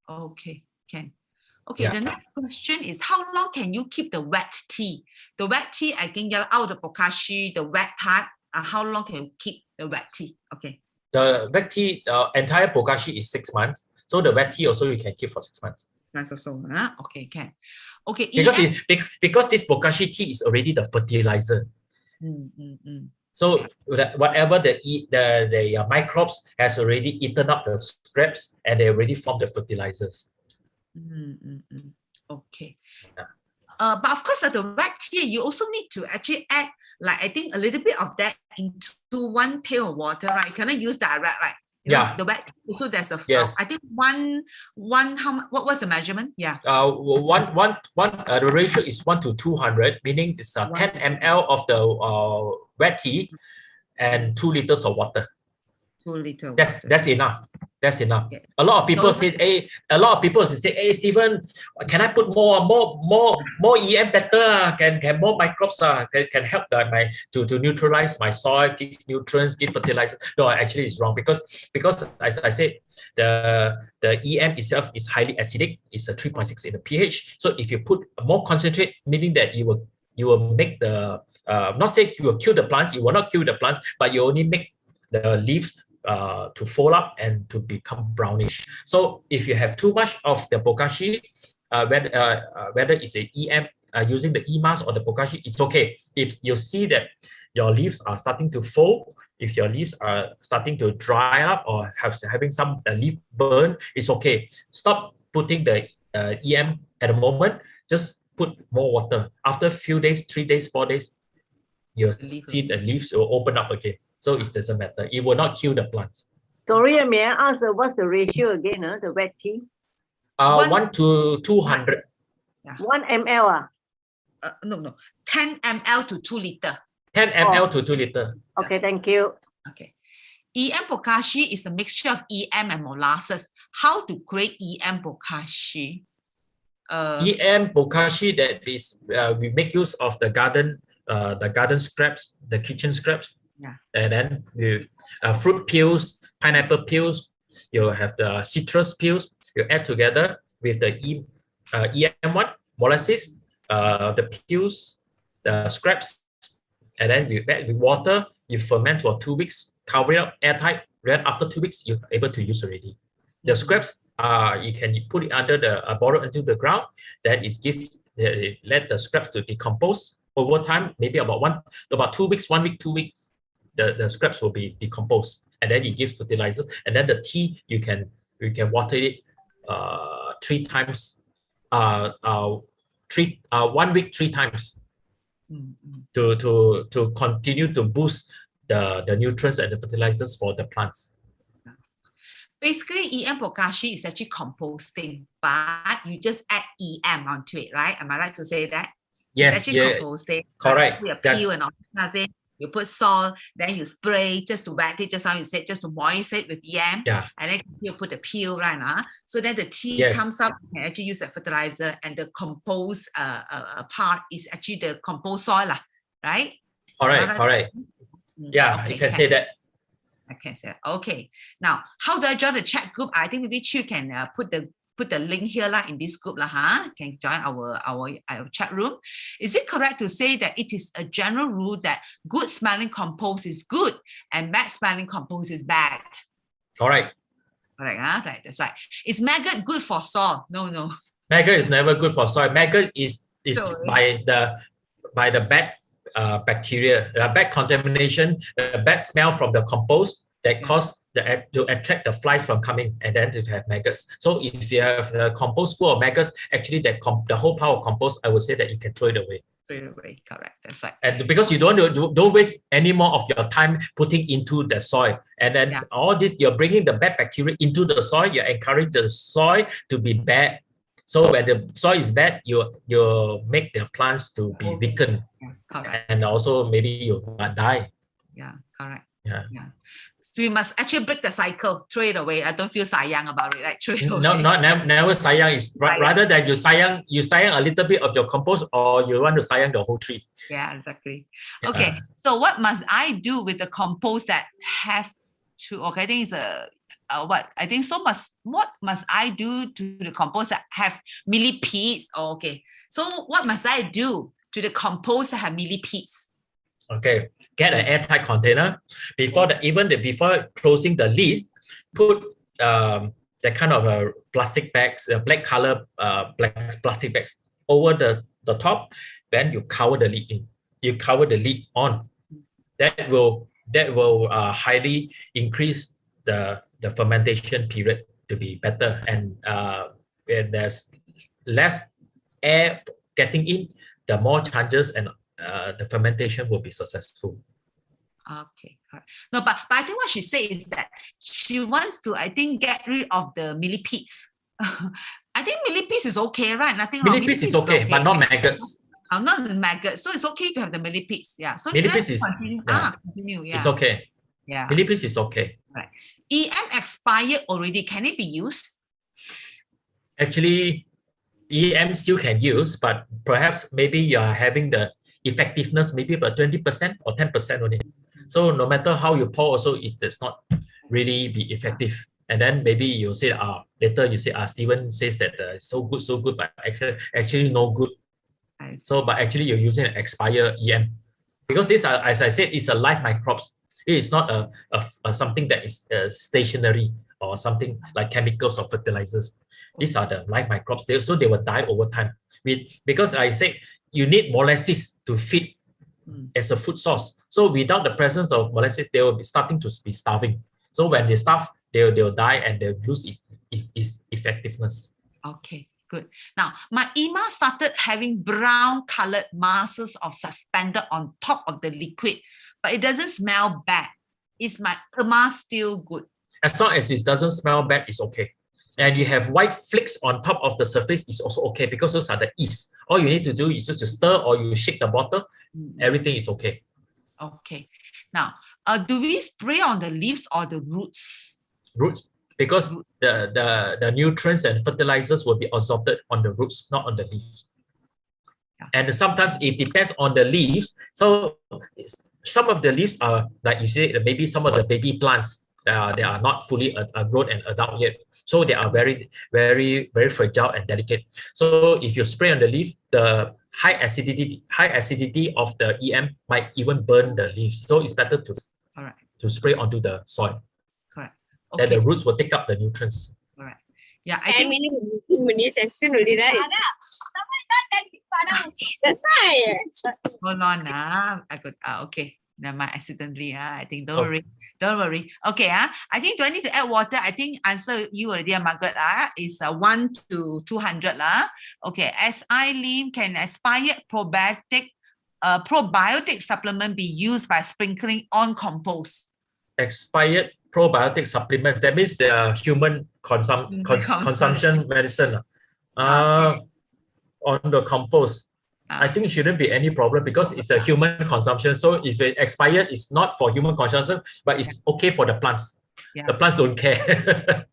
Okay, can. Okay, the next question is how long can you keep the wet tea? The wet tea, I can get out the Bokashi, the wet type. How long can you keep the wet tea? Okay. The wet tea, entire Bokashi is 6 months. So the wet tea also you can keep for 6 months. 6 months or so. Okay, can. Okay. Because this Bokashi tea is already the fertilizer. So whatever the microbes has already eaten up the scraps and they already formed the fertilizers. Okay. But of course, at the wet tea, you also need to actually add, like I think a little bit of that into 1 pail of water, right? Can I use that, right? You know, the wet tea. So there's a I think one how much, what was the measurement? Yeah. The ratio is 1 to 200, meaning it's 10 ml of the wet tea and 2 liters of water. 2 liters. That's enough. That's enough. Okay. A lot of people say, hey, Stephen, can I put more EM better? Can more microbes can help to neutralize my soil, give nutrients, give fertilizer? No, actually it's wrong because as I said, the EM itself is highly acidic. It's a 3.6 in the pH. So if you put more concentrate, meaning that you will make the not say you will kill the plants, you will not kill the plants, but you only make the leaves to fold up and to become brownish. So if you have too much of the Bokashi, whether it's a EM using the EMAS or the Bokashi, it's okay. If you see that your leaves are starting to fold, if your leaves are starting to dry up or having some leaf burn, it's okay. Stop putting the EM at the moment. Just put more water. After a few days, 3 days, 4 days, you'll see the leaves will open up again. So it doesn't matter. It will not kill the plants. Sorry, may I ask what's the ratio again? The wet tea? 1 to 200. 1 ml. No. 10 ml to 2 liter. 10 ml to 2 liter. Okay, thank you. Okay. EM Bokashi is a mixture of EM and molasses. How to create EM Bokashi? EM Bokashi, that is, we make use of the garden scraps, the kitchen scraps. And then you fruit peels, pineapple peels, you have the citrus peels, you add together with the EM one, molasses, the peels, the scraps, and then you add with water, you ferment for 2 weeks, cover it up, airtight, then after 2 weeks, you're able to use already. The scraps, you can put it under the bottle into the ground, then let the scraps to decompose over time, maybe about 2 weeks, 1 week, 2 weeks. The scraps will be decomposed, and then you give fertilizers, and then the tea you can water it 3 times, 1 week 3 times to continue to boost the nutrients and the fertilizers for the plants. Basically, EM Bokashi is actually composting, but you just add EM onto it, right? Am I right to say that? Yes, it's actually composting. Correct. You peel and all that thing. You put salt, then you spray just to wet it, just how you said, just to moisten it with EM. Yeah. And then you put the peel, right? So then the tea comes up, you can actually use a fertilizer, and the composed part is actually the composed soil, right? All right. Yeah, okay, you can say that. I can say that. Okay. Now, how do I join the chat group? I think maybe Chu can put the link here in this group can join our chat room. Is it correct to say that it is a general rule that good smelling compost is good and bad smelling compost is bad? Correct. Right, that's right. Is maggot good for soil? No. Maggot is never good for soil. Maggot is by the bad bacteria, the bad contamination, the bad smell from the compost that cause to attract the flies from coming, and then to have maggots. So if you have a compost full of maggots, actually the whole pile of compost, I would say that you can throw it away. Correct. That's right. And because you don't waste any more of your time putting into the soil, and then all this, you're bringing the bad bacteria into the soil. You're encouraging the soil to be bad. So when the soil is bad, you make the plants to be weakened, correct. and also maybe you die. Yeah, correct. Yeah. So we must actually break the cycle, throw it away. I don't feel sayang about it, like throw it away. Never sayang. Is rather than you sayang a little bit of your compost, or you want to sayang the whole tree. Yeah, exactly. Okay, so what must I do with the compost that have to? Okay, I think it's what must I do to the compost that have millipedes? Okay, so what must I do to the compost that have millipedes? Okay, get an airtight container. Before closing the lid, put that kind of plastic bags, black color black plastic bags over the top. Then you cover the lid in. You cover the lid on. That will highly increase the fermentation period to be better, and when there's less air getting in, the more chances and the fermentation will be successful. Okay, correct. No, but I think what she said is that she wants to, I think, get rid of the millipedes. I think millipedes is okay, right? Nothing wrong. Millipedes is okay, but not maggots. Not the maggots. So it's okay to have the millipedes. Yeah. So millipedes is continue. Continue. Yeah. It's okay. Yeah. Millipedes is okay. Right. EM expired already. Can it be used? Actually, EM still can use, but perhaps maybe you are having the effectiveness maybe about 20% or 10% only. So no matter how you pour, also it does not really be effective. And then maybe you say, later you say, Steven says that it's so good, but actually no good. So, but actually you're using an expired EM, because these are, as I said, it's a live microbes. It is not a something that is stationary or something like chemicals or fertilizers. These are the live microbes. So they will die over time. Because I say you need molasses to feed as a food source. So without the presence of molasses, they will be starting to be starving. So when they starve, they'll die and they'll lose its effectiveness. Okay, good. Now, my EMA started having brown colored masses of suspended on top of the liquid, but it doesn't smell bad. Is my EMA still good? As long as it doesn't smell bad, it's okay. And you have white flakes on top of the surface, is also okay, because those are the yeast. All you need to do is just to stir or you shake the bottle, everything is okay. Okay. Now, do we spray on the leaves or the roots? Roots, because the nutrients and fertilizers will be absorbed on the roots, not on the leaves. Yeah. And sometimes it depends on the leaves. So some of the leaves are, like you say, maybe some of the baby plants, they are not fully grown and adult yet. So they are very, very, very fragile and delicate. So if you spray on the leaf, the high acidity of the EM might even burn the leaves. So it's better to spray onto the soil. Correct. Okay. Then the roots will take up the nutrients. All right. Yeah, I think. Hold on. I could. Okay. Never mind, accidentally. I think don't worry. Okay. I think, do I need to add water? I think answer you already, Margaret. Is 1 to 200 . Okay. SI Lim, can expired probiotic supplement be used by sprinkling on compost? Expired probiotic supplements, that means the human consumption medicine on the compost. I think it shouldn't be any problem, because it's a human consumption. So if it expired, it's not for human consumption, but it's okay for the plants. Yeah. The plants don't care.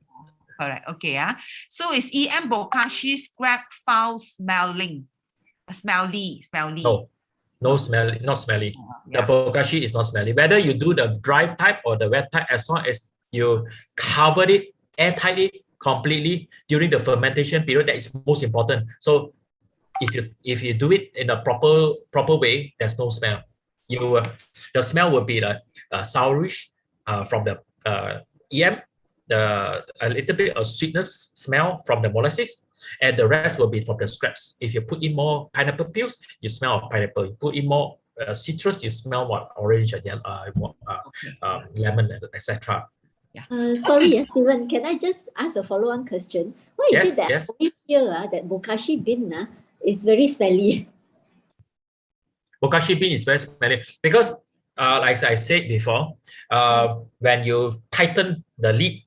All right. Okay. So is EM Bokashi scrap foul smelly? No smelly, not smelly. The Bokashi is not smelly. Whether you do the dry type or the wet type, as long as you cover it, airtight it completely during the fermentation period, that is most important. So if you do it in a proper way, there's no smell. The smell will be the sourish from the EM, a little bit of sweetness smell from the molasses, and the rest will be from the scraps. If you put in more pineapple peels, you smell of pineapple. You put in more citrus, you smell what orange and lemon, etc. Yeah. Sorry, Steven, can I just ask a follow-on question? Why is it that always here that Bokashi bean is very smelly? Bokashi bean is very smelly because, like I said before, when you tighten the lid,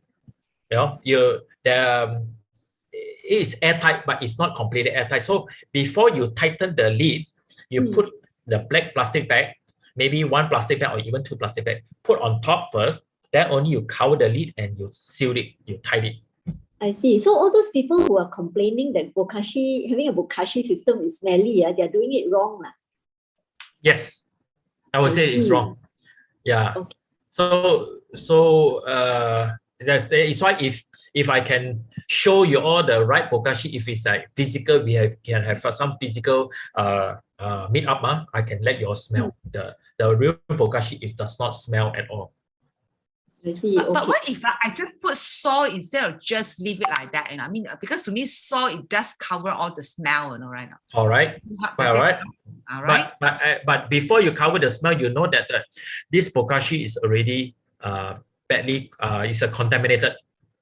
is airtight, but it's not completely airtight. So before you tighten the lid, you put the black plastic bag, maybe one plastic bag or even two plastic bags, put on top first. Then only you cover the lid and you seal it, you tie it. I see. So all those people who are complaining that Bokashi, having a Bokashi system is smelly, they're doing it wrong. Yes, I would say it's wrong. Yeah. Okay. So that's why if I can show you all the right Bokashi, if it's like physical, can have some physical meet up. I can let you all smell the real Bokashi. It does not smell at all. I see. But what if I just put soil instead of just leave it like that? I mean, because to me, soil, it does cover all the smell, right now. All right. All right. All right. But before you cover the smell, you know that this Bokashi is already badly is contaminated.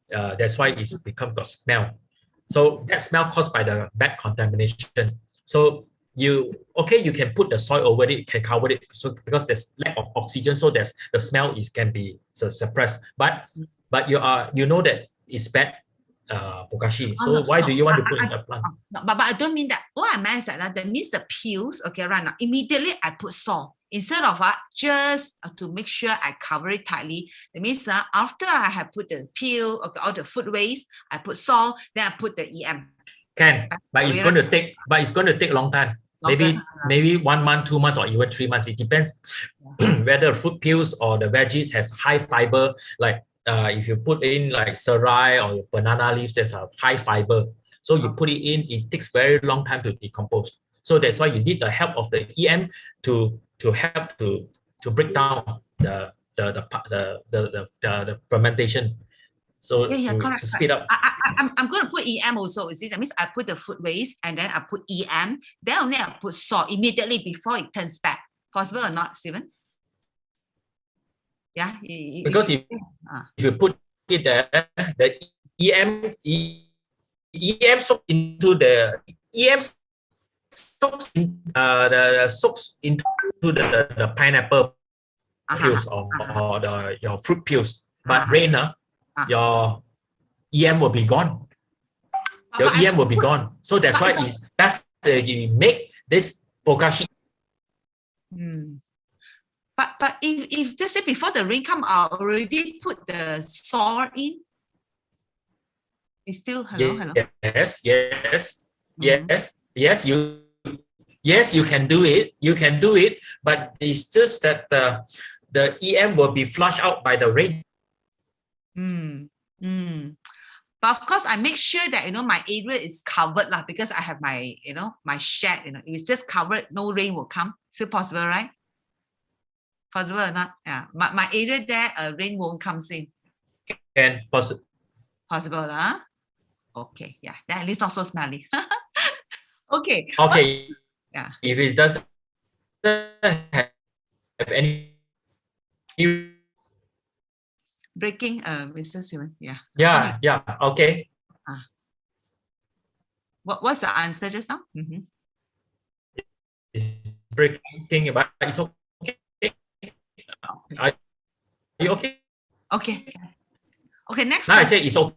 That's why it's become got smell. So that smell caused by the bad contamination. So you can put the soil over it, can cover it. So because there's lack of oxygen, so the smell can be suppressed. But you know that it's bad Bokashi. So why do you want to put in the plant? But I don't mean that. What I meant is that means the peels. Okay, right now immediately I put soil instead of just to make sure I cover it tightly. That means after I have put the peel, all the food waste, I put soil, then I put the EM. But it's going to take a long time. Maybe 1 month, 2 months, or even 3 months. It depends whether fruit peels or the veggies has high fiber. Like if you put in like serai or banana leaves, there's a high fiber. So you put it in, it takes very long time to decompose. So that's why you need the help of the EM to help to break down the fermentation. So to speed up. I'm going to put EM also. Is it? That means I put the food waste and then I put EM. Then only I put salt immediately before it turns back. Possible or not, Stephen? Yeah. Because if you put it there, the EM soaks into the soaks into the pineapple peels or your fruit peels. But rain, your EM will be gone. Your EM will be gone. So that's why you make this Bokashi. But if just say before the rain come, I already put the soil in. It's still hello. Yes, you can do it. You can do it, but it's just that the EM will be flushed out by the rain. But of course, I make sure that my area is covered because I have my my shed. If it's just covered, no rain will come. Still possible, right? Possible or not? Yeah, my area there, rain won't come in. Can possible. Possible, huh? Okay, yeah. Then at least not so smelly. Okay. Okay. Yeah. If it doesn't have any breaking, Mr. Simon. Yeah. Yeah. Okay. What's the answer just now? It's breaking, but it's okay. Are you okay? Okay. Next. Now I say it's okay.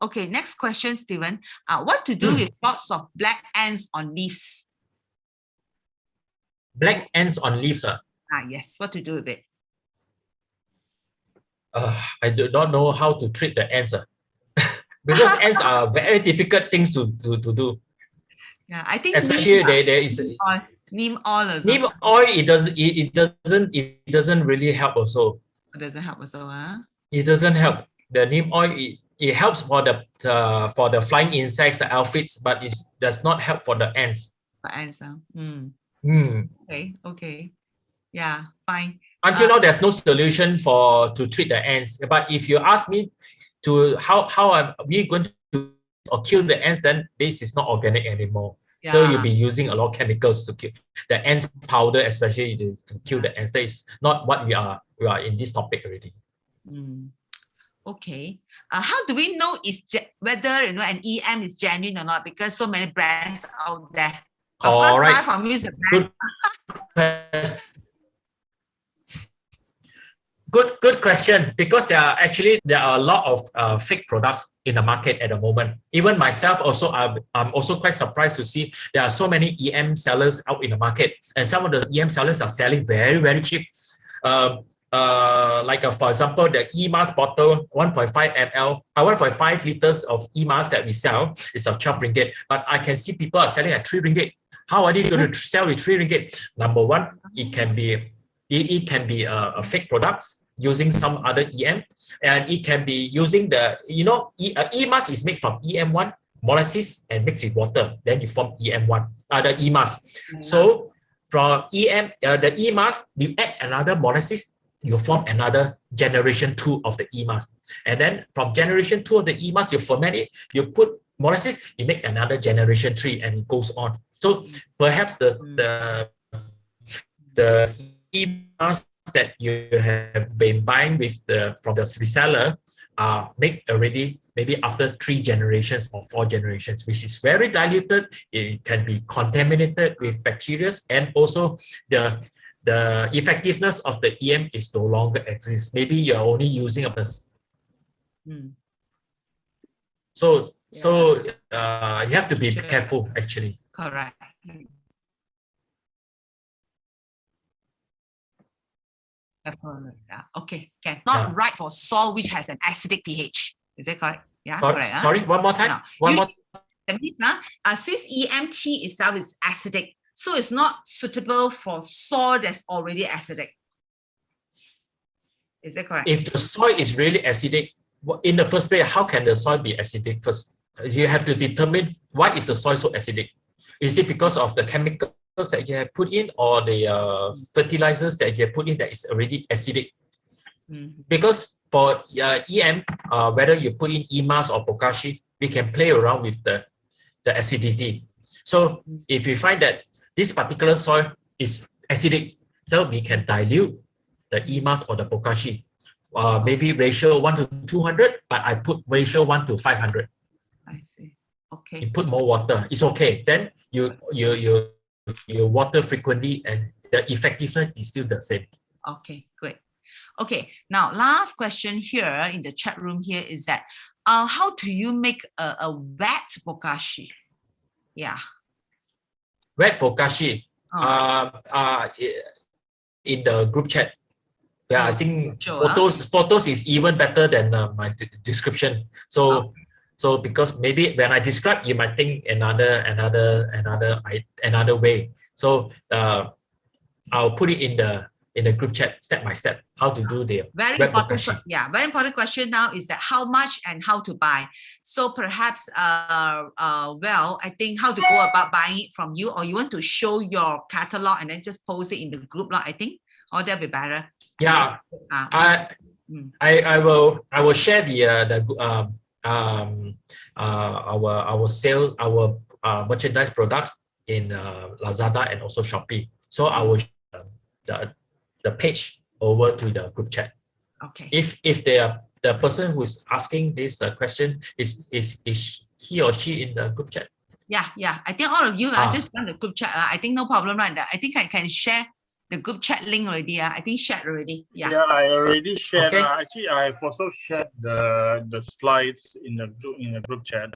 Okay. Next question, Stephen. What to do with lots of black ants on leaves? Black ants on leaves, yes. What to do with it? I do not know how to treat the ants, because ants are very difficult things to do. Yeah, I think especially there is neem oil. Neem oil. It doesn't really help also. It doesn't help also, It doesn't help. The neem oil it helps for the flying insects, the aphids, but it does not help for the ants. For ants, Okay. Yeah, fine. Until now, there's no solution to treat the ants. But if you ask me to how are we going to kill the ants, then this is not organic anymore. Yeah. So you'll be using a lot of chemicals to kill the ants powder, especially to kill the ants. That is not what we are in this topic already. Okay. How do we know whether an EM is genuine or not? Because so many brands out there. Of course, right. For me, is a brand. Good question. Because there are a lot of fake products in the market at the moment. Even myself also, I'm also quite surprised to see there are so many EM sellers out in the market, and some of the EM sellers are selling very, very cheap. For example, the EMAS bottle, 1.5 ml, 1.5 liters of EMAS that we sell is of 12 ringgit. But I can see people are selling at 3 ringgit. How are they going to sell with 3 ringgit? Number one, it can be a fake products using some other EM, and it can be using the, EMAS is made from EM1 molasses and mixed with water, then you form EM1, the EMAS. So from the EMAS, you add another molasses, you form another generation 2 of the EMAS. And then from generation 2 of the EMAS, you ferment it, you put molasses, you make another generation 3, and it goes on. So perhaps the EMAS that you have been buying from the reseller are made already maybe after 3 generations or 4 generations, which is very diluted. It can be contaminated with bacteria, and also the effectiveness of the EM is no longer exists. Maybe you're only using a So you have to be careful actually. Correct. Okay, not right for soil which has an acidic pH. Is that correct? Yeah, correct. Sorry, one more time. That means since EMT itself is acidic, so it's not suitable for soil that's already acidic. Is that correct? If the soil is really acidic, in the first place, how can the soil be acidic first? You have to determine why is the soil so acidic. Is it because of the chemicals that you have put in, or the fertilizers that you have put in that is already acidic? Because for EM, whether you put in EMAS or Bokashi, we can play around with the acidity. So if we find that this particular soil is acidic, so we can dilute the EMAS or the Bokashi. Maybe ratio 1 to 200, but I put ratio 1 to 500. I see. Okay. You put more water, it's okay. Then you water frequently, and the effectiveness is still the same. Okay, great. Okay, now last question here in the chat room here is that how do you make a wet Bokashi? Yeah. Wet Bokashi. In the group chat. Yeah, I think photos is even better than my description. So because maybe when I describe, you might think another way. So I'll put it in the group chat step by step how to do the very important question now is that how much and how to buy. So perhaps well, I think how to go about buying it from you, or you want to show your catalog and then just post it in the group, I think, or that'll be better. Yeah, I will share our merchandise products in Lazada and also Shopee. So I will share the page over to the group chat. Okay. If the person who is asking this question is he or she in the group chat? Yeah. I think all of you just run the group chat. I think no problem, right? I think I can share the group chat link already. I think shared already. Yeah. Yeah, I already shared. Okay. Actually, I've also shared the slides in the group chat.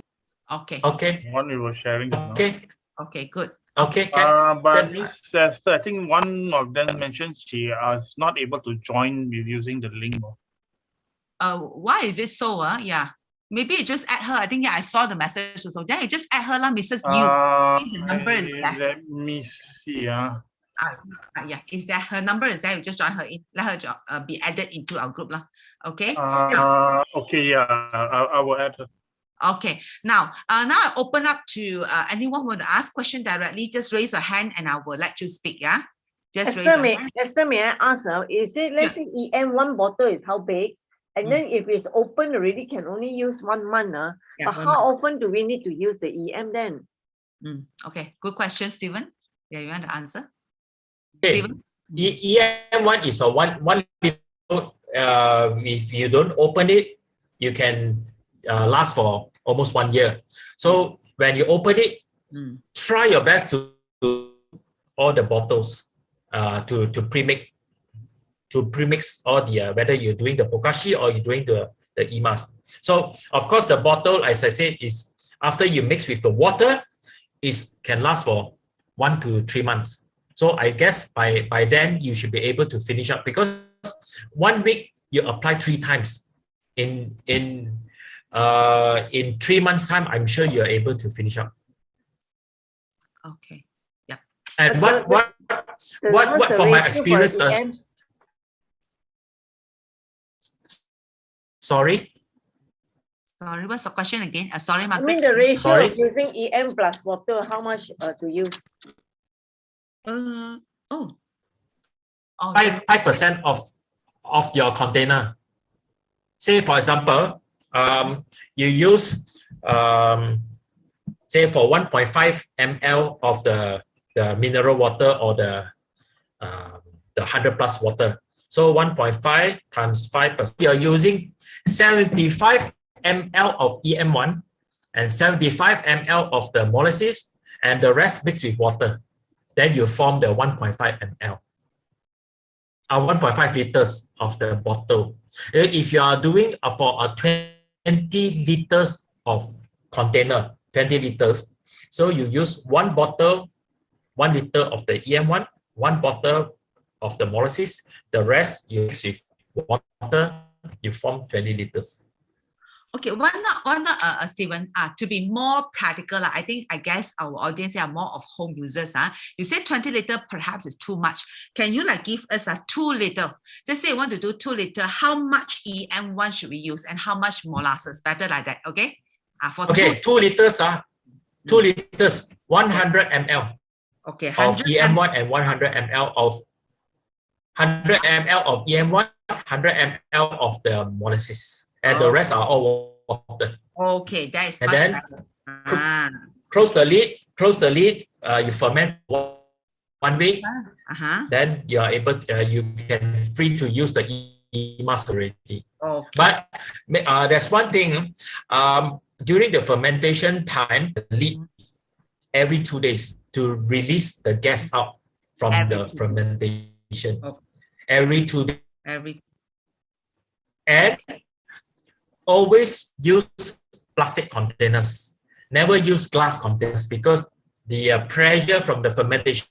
Okay. Okay. One we were sharing. Okay. Okay. Good. Okay. But Miss Esther, I think one of them mentioned she is not able to join with using the link. Why is it so? Yeah. Maybe you just add her. I think I saw the message also. Then you just add her, Mrs. Yu. The number is there. Let me see. Yeah, if that her number is there, you just join her in. Let her be added into our group. Okay. Okay, yeah, I will add her. Okay. Now I open up to anyone who want to ask question directly. Just raise a hand and I will let you speak. Yeah. Just raise a hand. Esther, may I ask? Is it, let's say EM one bottle is how big? And then if it's open already, can only use 1 month. But how often do we need to use the EM then? Okay, good question, Stephen. Yeah, you want to answer? Okay. EM1 is a one little. If you don't open it, you can last for almost 1 year. So when you open it, try your best to all the bottles to pre-make to premix all the whether you're doing the Bokashi or you're doing the EMAS. So of course the bottle, as I said, is after you mix with the water, can last for 1 to 3 months. So I guess by then you should be able to finish up, because 1 week you apply 3 times. In 3 months time, I'm sure you're able to finish up. Okay. Yeah. And what from my experience? Sorry, what's the question again? Sorry, Margaret. I mean the ratio of using EM plus water, how much to use? 5% of your container. Say for example, you use say for 1.5 ml of the mineral water or the 100 plus water. So 1.5 times 5%. You are using 75 ml of EM1 and 75 ml of the molasses, and the rest mixed with water. Then you form the 1.5 ml. 1.5 liters of the bottle. If you are doing for a 20 liters of container, 20 liters, so you use 1 bottle, 1 liter of the EM1, 1 bottle of the molasses, the rest you mix with water, you form 20 liters. Okay, why not, Stephen, to be more practical, I guess our audience are more of home users. You said 20 liter perhaps is too much. Can you give us a 2 liter? Just say you want to do 2 liter, how much EM1 should we use and how much molasses? Better like that, okay? Okay, 2 liters, 2 liters, 100 ml. Okay, of EM1 and 100 ml of 100 ml of EM1, 100 ml of the molasses. And the rest are all water. Okay, that is and much then better. Close the lid, you ferment for 1 week. Then you are able you can free to use the EMAS already. Okay. But there's one thing, during the fermentation time, the lid every 2 days to release the gas out from the fermentation. Every 2 days. And always use plastic containers. Never use glass containers, because the pressure from the fermentation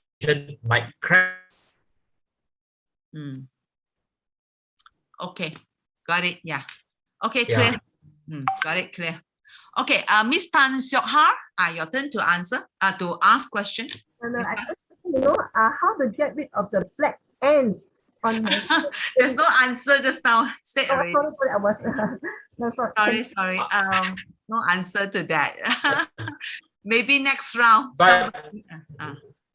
might crack. Okay, got it. Yeah. Okay, clear. Got it, clear. Okay, Miss Tan Seok Har, your turn to answer, to ask question. How to get rid of the black ends on my There's no answer just now. Sorry, I was sorry. No answer to that. Maybe next round. But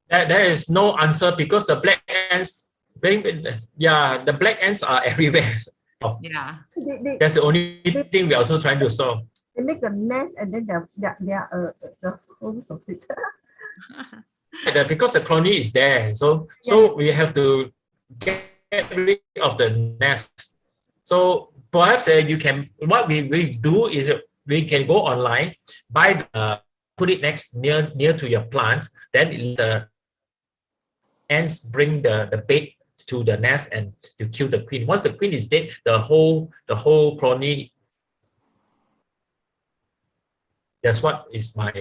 there is no answer, because the black ends, the black ends are everywhere. Yeah. That's the only thing we're also trying to solve. They make a nest and then there are the holes of it. Because the colony is there, so we have to get rid of the nest. So perhaps what we do is we can go online, buy put it near to your plants, then the ants bring the bait to the nest and to kill the queen. Once the queen is dead, the whole colony. That's what is my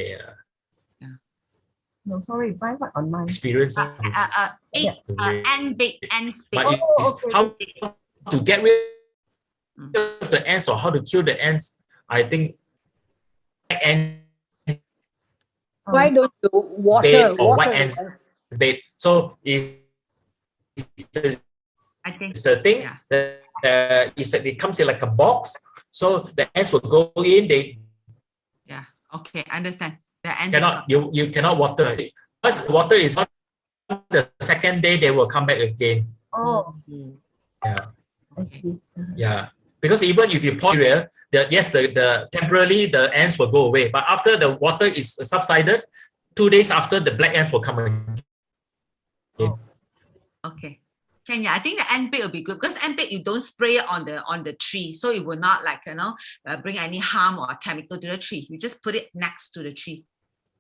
no, sorry, buy what online? Experience. Ant bait, ants bait. But how to get rid of the ants or how to kill the ants, I think why don't you water white ants bait? So it's the thing that it comes in like a box, so the ants will go in. Okay, understand. You cannot water it. Once the water is on, the second day they will come back again. Oh. Yeah. Yeah. Because even if you pour area, the temporarily the ants will go away. But after the water is subsided, 2 days after, the black ants will come again. Okay. I think the ant bait will be good, because ant bait you don't spray it on the tree, so it will not bring any harm or chemical to the tree. You just put it next to the tree.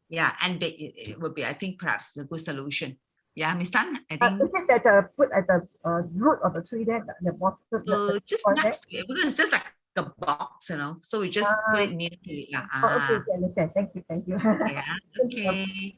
Yeah, ant bait it will be, I think, perhaps a good solution. Yeah, Miss Tan, I Is think. it that put at the root of the tree there, the bottom? Just next to it, because it's just like a box, you know. So we just put it near to it. Okay, understand. Thank you. Yeah. Okay.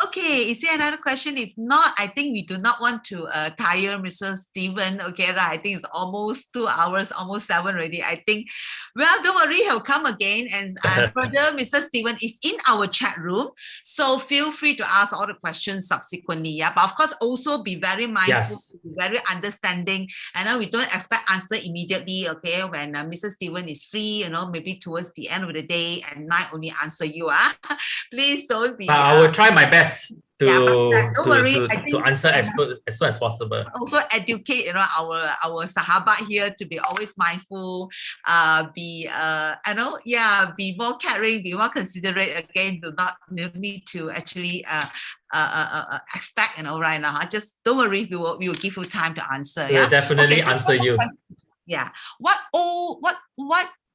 Okay, is there another question? If not, I think we do not want to tire Mr. Stephen. Okay, right. I think it's almost 2 hours, almost 7 already. I think, well, don't worry, he'll come again. And further, Mr. Stephen is in our chat room. So feel free to ask all the questions subsequently. Yeah, but of course, also be very mindful, be very understanding. And then we don't expect answer immediately. Okay, when Mr. Stephen is free, you know, maybe towards the end of the day at night only answer you. Please don't be. I will try my best to answer as soon as possible. Also educate, you know, our sahabat here to be always mindful, be more caring, be more considerate. Again, do not need to actually expect, you know, right now. Just don't worry, we will give you time to answer. We'll definitely answer you. Yeah. What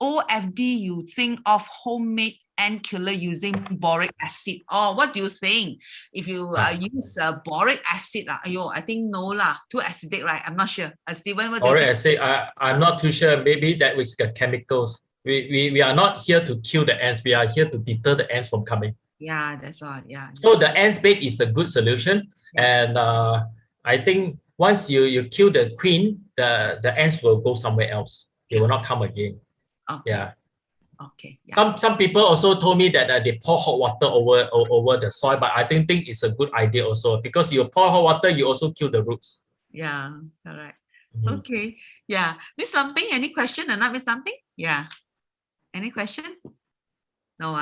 OFD you think of homemade ant killer using boric acid? Or what do you think if you use boric acid? I think no lah, too acidic, right? I'm not sure. Stephen, what do you think? I'm not too sure. Maybe that was the chemicals. We are not here to kill the ants. We are here to deter the ants from coming. Yeah, that's all. Yeah. So the ants bait is a good solution, and I think once you kill the queen, the ants will go somewhere else. They will not come again. Okay. Yeah. Okay. Yeah. Some people also told me that they pour hot water over the soil, but I don't think it's a good idea also, because you pour hot water, you also kill the roots. Yeah, correct. Okay. Yeah. Miss Something, any question or not, Miss Something? Yeah. Any question? No,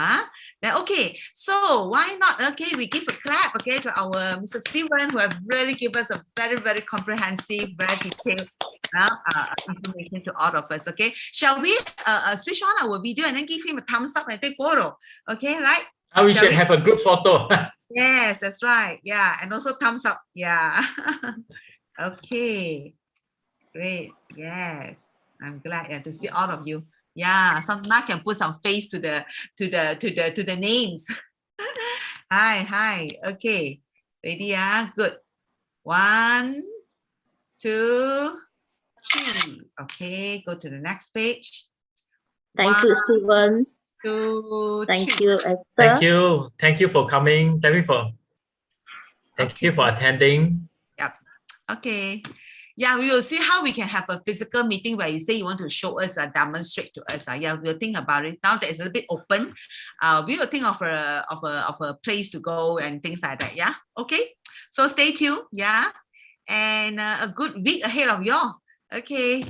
then okay. So why not? Okay, we give a clap, okay, to our Mr. Stephen, who have really given us a very, very comprehensive, very detailed information to all of us. Okay, shall we switch on our video and then give him a thumbs up and take photo? Okay, right? We should have a group photo. Yes, that's right. Yeah, and also thumbs up. Yeah. Okay, great. Yes, I'm glad to see all of you. Yeah, now can put some face to the names. Hi. Okay, ready? Good. 1, 2, 3. Okay, go to the next page. Thank you, Stephen. 2, Thank 3. you, Esther. Thank you for coming. Thank you for attending. Yep. Okay. Yeah, we will see how we can have a physical meeting where you say you want to show us, demonstrate to us. Yeah, we'll think about it. Now that it's a little bit open, we will think of a place to go and things like that. Yeah. Okay. So stay tuned. Yeah, and a good week ahead of y'all. Okay.